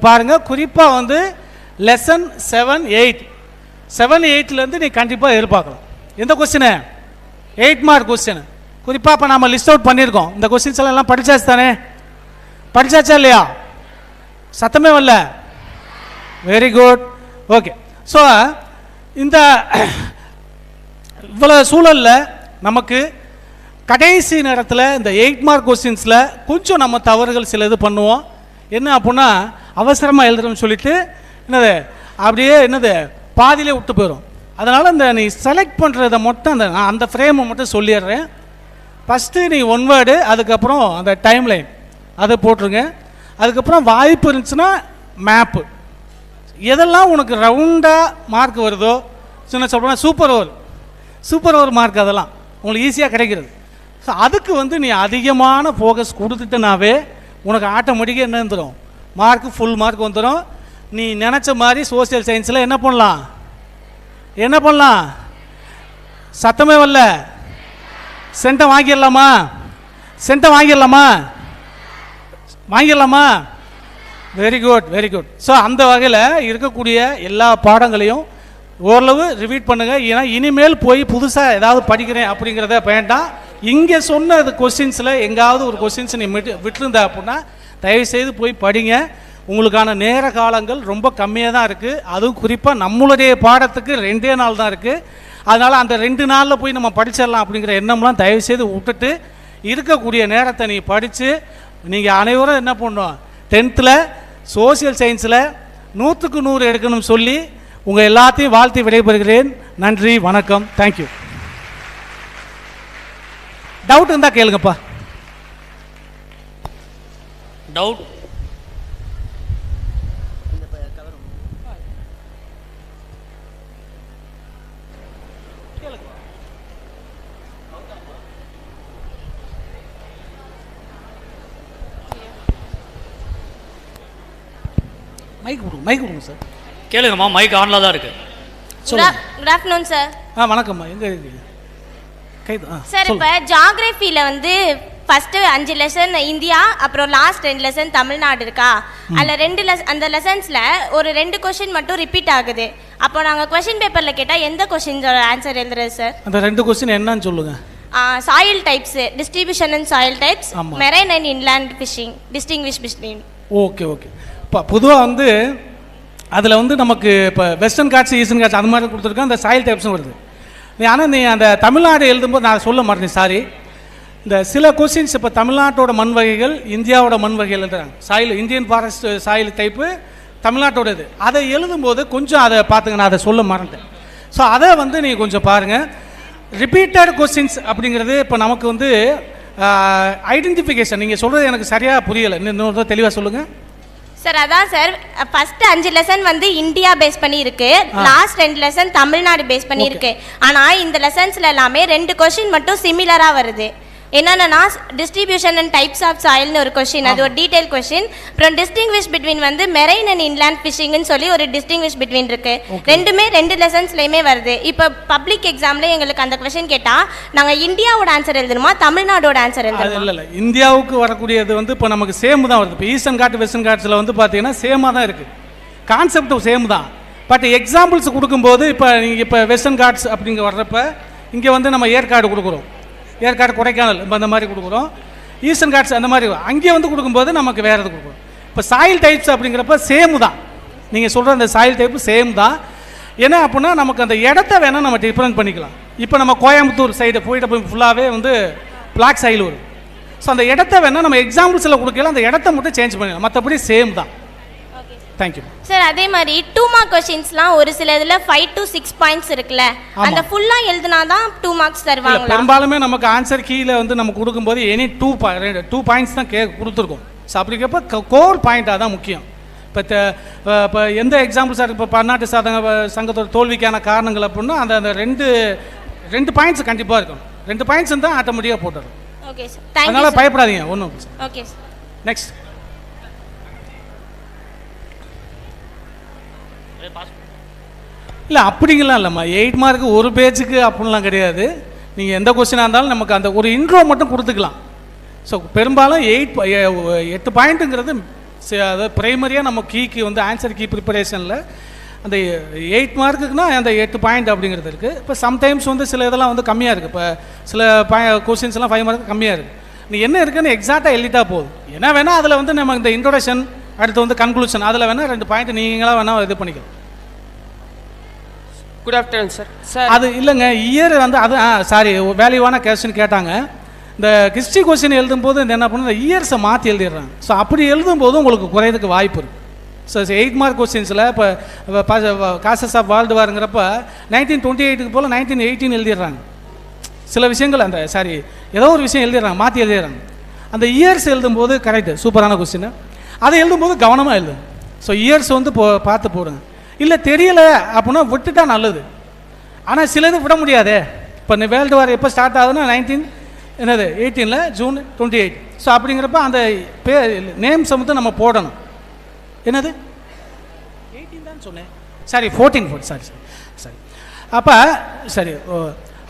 பாருங்கள், குறிப்பாக வந்து லெசன் 7 8 நீ கண்டிப்பாக எதிர்பார்க்கலாம். எந்த கொஸ்டினு? 8 mark question. குறிப்பாக இப்போ நம்ம லிஸ்ட் அவுட் பண்ணியிருக்கோம். இந்த கொஸ்டின்ஸ் எல்லாம் படித்தாச்சு தானே? படித்தாச்சா இல்லையா? சத்தமே வரல. Very good. ஓகே. ஸோ இந்த இவ்வளோ சூழலில் நமக்கு கடைசி நேரத்தில் இந்த 8 மார்க் கொஸ்டின்ஸில் கொஞ்சம் நம்ம தவறுகள் சில இது பண்ணுவோம். என்ன அப்படின்னா அவசரமாக எழுதுறோம்னு சொல்லிட்டு என்னது அப்படியே என்னது பாதியிலே விட்டு போயிடும். அதனால் இந்த நீ செலக்ட் பண்ணுறதை மட்டும் அந்த ஃப்ரேமை மட்டும் சொல்லிடுறேன். ஃபஸ்ட்டு நீ ஒன் வேர்டு, அதுக்கப்புறம் அந்த டைம் லைன் அதை போட்டுருங்க. அதுக்கப்புறம் வாய்ப்பு இருந்துச்சுன்னா மேப்பு, எதெல்லாம் உனக்கு ரவுண்டாக மார்க் வருதோ, சின்ன சொல்கிறேன் சூப்பர் ஓவர் மார்க், அதெல்லாம் உங்களுக்கு ஈஸியாக கிடைக்கிறது. ஸோ அதுக்கு வந்து நீ அதிகமான ஃபோக்கஸ் கொடுத்துட்டனாவே உனக்கு ஆட்டோமேட்டிக்காக என்ன வந்துடும், மார்க்கு ஃபுல் மார்க் வந்துடும். நீ நினச்ச மாதிரி சோசியல் சயின்ஸில் என்ன பண்ணலாம் சத்தமே வரல, சென்ட்டை வாங்கிடலாமா? Very good. ஸோ அந்த வகையில் இருக்கக்கூடிய எல்லா பாடங்களையும் ஓரளவு ரிவீட் பண்ணுங்கள். ஏன்னா இனிமேல் போய் புதுசாக ஏதாவது படிக்கிறேன் அப்படிங்கிறத வேண்டாம். இங்கே சொன்ன கொஸ்டின்ஸில் எங்காவது ஒரு கொஸ்டின்ஸ் நீ விட்டுருந்த அப்படின்னா தயவுசெய்து போய் படிங்க. உங்களுக்கான நேர காலங்கள் ரொம்ப கம்மியாக தான் இருக்குது. அதுவும் குறிப்பாக நம்மளுடைய பாடத்துக்கு 2 நாள் தான் இருக்குது. அதனால் அந்த 2 நாளில் போய் நம்ம படிச்சிடலாம் அப்படிங்கிற எண்ணம்லாம் தயவுசெய்து விட்டுட்டு இருக்கக்கூடிய நேரத்தை நீ படித்து நீங்கள் அனைவரும் என்ன பண்ணணும், 10th சோசியல் சயின்ஸில் 100க்கு 100 எடுக்கணும்னு சொல்லி உங்கள் எல்லாத்தையும் வாழ்த்தி விடைபெறுகிறேன். நன்றி, வணக்கம், தேங்க்யூ. டவுட் இருந்தால் கேளுங்கப்பா. டவுட் மைக் கொடுங்க சார். கேளுங்கம்மா, மைக் ஆன்ல தான் இருக்கு. Good afternoon sir. வணக்கம்மா. எங்க சார் இப்போ ஜியோகிராஃபியில் வந்து ஃபர்ஸ்ட் 5 லெசன் இந்தியா, அப்புறம் லாஸ்ட் 2 லெசன் தமிழ்நாடு இருக்கா? அதில் அந்த லெசன்ஸில் ஒரு 2 கொஸ்டின் மட்டும் ரிப்பீட் ஆகுது. அப்போ நாங்கள் கொஸ்டின் பேப்பரில் கேட்டால் எந்த கொஸ்டின்ஸோட ஆன்சர் எழுதுறது சார்? அந்த 2 கொஸ்டின் என்னன்னு சொல்லுங்க. Soil types, distribution and soil types, marine and inland fishing, distinguish between. Okay. இப்போ பொதுவாக வந்து அதில் வந்து நமக்கு இப்போ வெஸ்டர்ன் காட்ஸ், ஈஸ்டர்ன் காட்ஸ் அது மாதிரி கொடுத்துருக்கோம். அந்த சாயில் டைப்ஸும் வருது. ஆனால் நீ அந்த தமிழ்நாடு எழுதும்போது நான் சொல்ல மாட்டேன், சாரி. இந்த சில கொஸ்டின்ஸ் இப்போ தமிழ்நாட்டோட மண் வகைகள், இந்தியாவோட மண் வகைகள் எழுதுறாங்க. Soil Indian forest soil type தமிழ்நாட்டோட இது. அதை எழுதும்போது கொஞ்சம் அதை பார்த்துங்க, நான் அதை சொல்ல மாட்டேன். ஸோ அதை வந்து நீங்கள் கொஞ்சம் பாருங்கள். ரிப்பீட்டட் கொஸ்டின்ஸ் அப்படிங்கிறது இப்போ நமக்கு வந்து ஐடென்டிஃபிகேஷன். நீங்கள் சொல்கிறது எனக்கு சரியாக புரியலை, இன்னொரு தெளிவாக சொல்லுங்கள் சார். அதான் சார், ஃபர்ஸ்ட் 5 லெசன் வந்து இந்தியா பேஸ் பண்ணி இருக்கு, லாஸ்ட் 2 லெசன் தமிழ்நாடு பேஸ் பண்ணி இருக்கு. ஆனா இந்த லெசன்ஸ்ல எல்லாமே 2 கொஸ்டின் மட்டும் சிமிலரா வருது. என்னன்னா டிஸ்ட்ரிபியூஷன் அண்ட் டைப்ஸ் ஆஃப் சாயில்னு ஒரு கொஸ்டின், அது ஒரு டீடைல் கொஸ்டின். அப்புறம் டிஸ்டிங்விஷ் பிட்வீன் வந்து மெரைன் அண்ட் இன்லேண்ட் ஃபிஷிங்னு சொல்லி ஒரு டிஸ்டிங்விஷ் பிட்வீன் இருக்கு. ரெண்டுமே 2 லெசன்ஸ்லயுமே வருது. இப்போ பப்ளிக் எக்ஸாம்ல எங்களுக்கு அந்த கொஸ்டின் கேட்டா நாங்க இந்தியாவோட ஆன்சர் எழுதணுமா, தமிழ்நாடோட ஆன்சர் எழுதணுமா? இல்ல இந்தியாவுக்கு வரக்கூடியது வந்து இப்போ நமக்கு சேம் தான் வருது. இப்போ ஈஸ்டர்ன் காட் வெஸ்டர்ன் காட்ஸில் வந்து பார்த்தீங்கன்னா சேமாக தான் இருக்குது, கான்செப்டும் சேம் தான். பட் எக்ஸாம்பிள்ஸ் கொடுக்கும்போது இப்போ நீங்கள் இப்போ வெஸ்டர்ன் காட்ஸ் அப்படிங்க வர்றப்ப இங்கே வந்து நம்ம ஏற்காடு கொடுக்குறோம், ஏற்காடு கொடைக்கானல் இப்போ அந்த மாதிரி கொடுக்குறோம். ஈஸ்டர்ன் காட்ஸ் அந்த மாதிரி அங்கே வந்து கொடுக்கும்போது நமக்கு வேறு எது கொடுக்குறோம். இப்போ சாயில் டைப்ஸ் அப்படிங்கிறப்ப சேம் தான், நீங்கள் சொல்கிற அந்த சாயில் டைப்பு சேம் தான். ஏன்னா அப்படின்னா நமக்கு அந்த இடத்த வேணால் நம்ம டிஃப்ரெண்ட் பண்ணிக்கலாம். இப்போ நம்ம கோயம்புத்தூர் சைடு போய் ஃபுல்லாகவே வந்து பிளாக் சாயில் வரும். ஸோ அந்த இடத்த வேணால் நம்ம எக்ஸாம்பிள்ஸில் கொடுக்கலாம், அந்த இடத்த மட்டும் சேஞ்ச் பண்ணிக்கலாம், மற்றபடி சேம் தான். Thank you sir. அதே மாதிரி 2 மார்க் கொஸ்டின்ஸ்லாம் ஒரு சில இதில் 5 to 6 பாயிண்ட்ஸ் இருக்குல்ல, அந்த ஃபுல்லாக எழுதுனா தான் 2 மார்க்ஸ் தருவாங்க. பெரும்பாலுமே நமக்கு ஆன்சர் கீழே வந்து நம்ம கொடுக்கும்போது எனி 2 பாயிண்ட்ஸ் தான் கொடுத்துருக்கோம். ஸோ அப்படிங்கிறப்ப கோர் பாயிண்ட்டாக தான் முக்கியம். இப்போ எந்த எக்ஸாம்பிள் சார், இப்போ பன்னாட்டு சங்கத்தோட தோல்விக்கான காரணங்கள் அப்படின்னா அந்த ரெண்டு பாயிண்ட்ஸ் கண்டிப்பாக இருக்கும். 2 பாயிண்ட்ஸ் தான் ஆட்டோமேட்டிக்காக போட்டுரும். Okay sir, thank you. அதனால் பயப்படாதீங்க ஒன்றும். Okay sir, next. இல்லை அப்படிங்கலாம் இல்லைம்மா, 8 மார்க்கு ஒரு பேஜுக்கு அப்படின்லாம் கிடையாது. நீங்கள் எந்த கொஸ்டினாக இருந்தாலும் நமக்கு அந்த ஒரு இன்ட்ரோ மட்டும் கொடுத்துக்கலாம். ஸோ பெரும்பாலும் 8 பாயிண்ட்டுங்கிறது அதாவது ப்ரைமரியாக நம்ம கீக்கு வந்து ஆன்சர் கீ ப்ரிப்பரேஷனில் அந்த 8 மார்க்குக்குன்னா அந்த 8 பாயிண்ட் அப்படிங்கிறது இருக்குது. இப்போ சம்டைம்ஸ் வந்து சில இதெல்லாம் வந்து கம்மியாக இருக்குது. இப்போ சில கொஸ்டின்ஸ்லாம் 5 மார்க்கு கம்மியாக இருக்குது. நீ என்ன இருக்குன்னு எக்ஸாக்டாக எழுதிட்டா போதும். என்ன வேணால் அதில் வந்து நம்ம இந்த இன்ட்ரோடக்ஷன், அடுத்து வந்து கன்க்ளூஷன், அதில் வேணால் 2 பாயிண்ட் நீங்களாக வேணால் இது பண்ணிக்கலாம். Good afternoon sir. சார் அது இல்லைங்க, இயர் வந்து அது சாரி வேல்யூவான கொஸ்டின் கேட்டாங்க. இந்த ஹிஸ்ட்ரி கொஸ்டின் எழுதும்போது இந்த என்ன பண்ணு இயர்ஸை மாற்றி எழுதிடுறாங்க. ஸோ அப்படி எழுதும்போது உங்களுக்கு குறையதுக்கு வாய்ப்பு இருக்குது. ஸோ 8 மார்க் கொஸ்டின்ஸில் இப்போ காசஸ் ஆஃப் வேர்ல்டு வாருங்கிறப்ப 1928 போல் 1918 எழுதிடுறாங்க. சில விஷயங்கள் அந்த ஏதோ ஒரு விஷயம் எழுதிடுறாங்க, மாற்றி எழுதிடுறாங்க. அந்த இயர்ஸ் எழுதும்போது கரெக்டு, சூப்பரான கொஸ்டின். அதை எழுதும்போது கவனமாக எழுதுங்க. ஸோ இயர்ஸ் வந்து பார்த்து போடுங்க. இல்லை தெரியலை அப்படின்னா விட்டுட்டா நல்லது. ஆனால் சிலது விட முடியாதே. இப்போ இந்த வேர்ல்டு வார் எப்போ ஸ்டார்ட் ஆகுதுன்னா 1918 ஜூன் 28. ஸோ அப்படிங்கிறப்ப அந்த நேம்ஸை வந்து நம்ம போடணும். என்னது 18 தான் சொன்னேன், 14 சரி.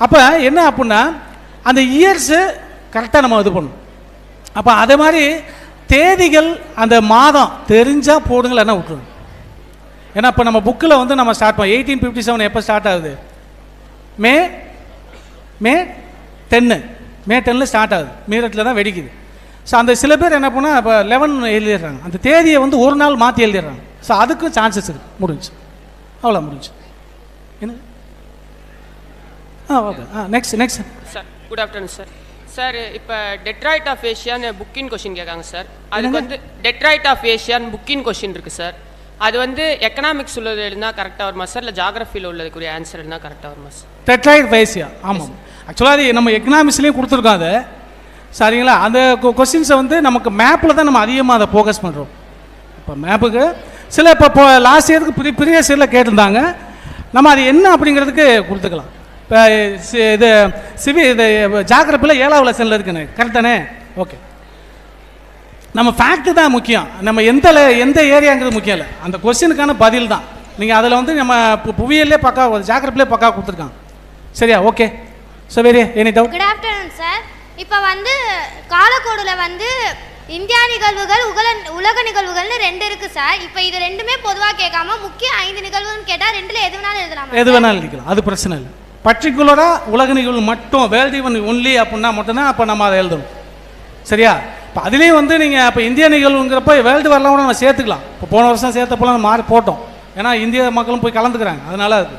அப்போ என்ன அப்படின்னா அந்த இயர்ஸு கரெக்டாக நம்ம இது பண்ணணும். அப்போ அதே மாதிரி தேதிகள் அந்த மாதம் தெரிஞ்சால் போடுங்கள், என்ன விட்டுருங்க. ஏன்னா இப்போ நம்ம புக்கில் வந்து நம்ம ஸ்டார்ட் பண்ணோம் 1857 எப்போ ஸ்டார்ட் ஆகுது? மே 10 ஸ்டார்ட் ஆகுது. மீரட்டில் தான் வெடிக்குது. ஸோ அந்த சில பேர் என்ன பண்ணால் இப்போ 11 எழுதிடுறாங்க. அந்த தேதியை வந்து ஒரு நாள் மாற்றி எழுதிடுறாங்க. ஸோ அதுக்கும் சான்சஸ் இருக்குது. முடிஞ்சு அவ்வளோ முடிஞ்சு. என்ன okay next sir. Good afternoon sir. Sir இப்போ டெட்ராய்ட் ஆஃப் ஏஷியான்னு புக்கின் கொஷின் கேட்காங்க சார். அதுக்கு வந்து டெட்ராய்ட் ஆஃப் ஏஷியான்னு புக்கின் கொஷின் இருக்குது சார். அது வந்து எக்கனாமிக்ஸ் உள்ளது இருந்தால் கரெக்டாக வருமா சார், இல்லை ஜாகிரஃபியில் உள்ளதுக்குரிய ஆன்சர் இருந்தால் கரெக்டாக வருமா சார்? டெட்ராய்ட் ஆஃப் ஏஷியா, ஆமாம். ஆக்சுவலாக அது நம்ம எக்கனாமிக்ஸ்லேயும் கொடுத்துருக்கோம். அது சரிங்களா? அந்த கொஸ்டின்ஸை வந்து நமக்கு மேப்பில் தான் நம்ம அதிகமாக அதை ஃபோக்கஸ் பண்ணுறோம். இப்போ மேப்புக்கு சில இப்போ லாஸ்ட் இயருக்கு ப்ரீவியஸ் இயரில் கேட்டிருந்தாங்க. நம்ம அது என்ன அப்படிங்கிறதுக்கு கொடுத்துக்கலாம். இப்போ இது ஜாகிரபியில் 7வது லெசனில் இருக்குண்ணே, கரெக்டானே? ஓகே. நம்ம ஃபேக்ட்டு தான் முக்கியம். நம்ம எந்த ஏரியாங்கிறது முக்கியம் இல்லை, அந்த கொஸ்டினுக்கான பதில் தான். நீங்கள் அதில் வந்து நம்ம புவியிலே பக்கா ஜாகிரபிலே பக்கா கொடுத்துருக்காங்க. சரியா? Okay. So any doubt? Good afternoon sir. இப்போ வந்து காலக்கோடுல வந்து இந்தியா நிகழ்வுகள் உலக நிகழ்வுகள்னு 2 இருக்கு சார். இப்போ இது ரெண்டுமே பொதுவாக கேட்காம முக்கிய 5 நிகழ்வுன்னு கேட்டால் 2ல் எது வேணாலும் எழுதலாம். எது வேணாலும் எழுதிக்கலாம், அது பிரச்சனை இல்லை. பர்டிகுலராக உலக நிகழ்வு மட்டும் வேர்ல்டு ஈவென்ட் ஒன்லி அப்படின்னா மட்டும்தான் அப்போ நம்ம அதை எழுதணும். சரியா? இப்போ அதுலேயும் வந்து நீங்கள் இப்போ இந்திய நிகழ்வுங்கிறப்ப வேர்ல்டு வரலாம் கூட நம்ம சேர்த்துக்கலாம். இப்போ போன வருஷம் சேர்த்தப்போலாம் மாறி போட்டோம். ஏன்னா இந்திய மக்களும் போய் கலந்துக்கிறாங்க, அதனால அது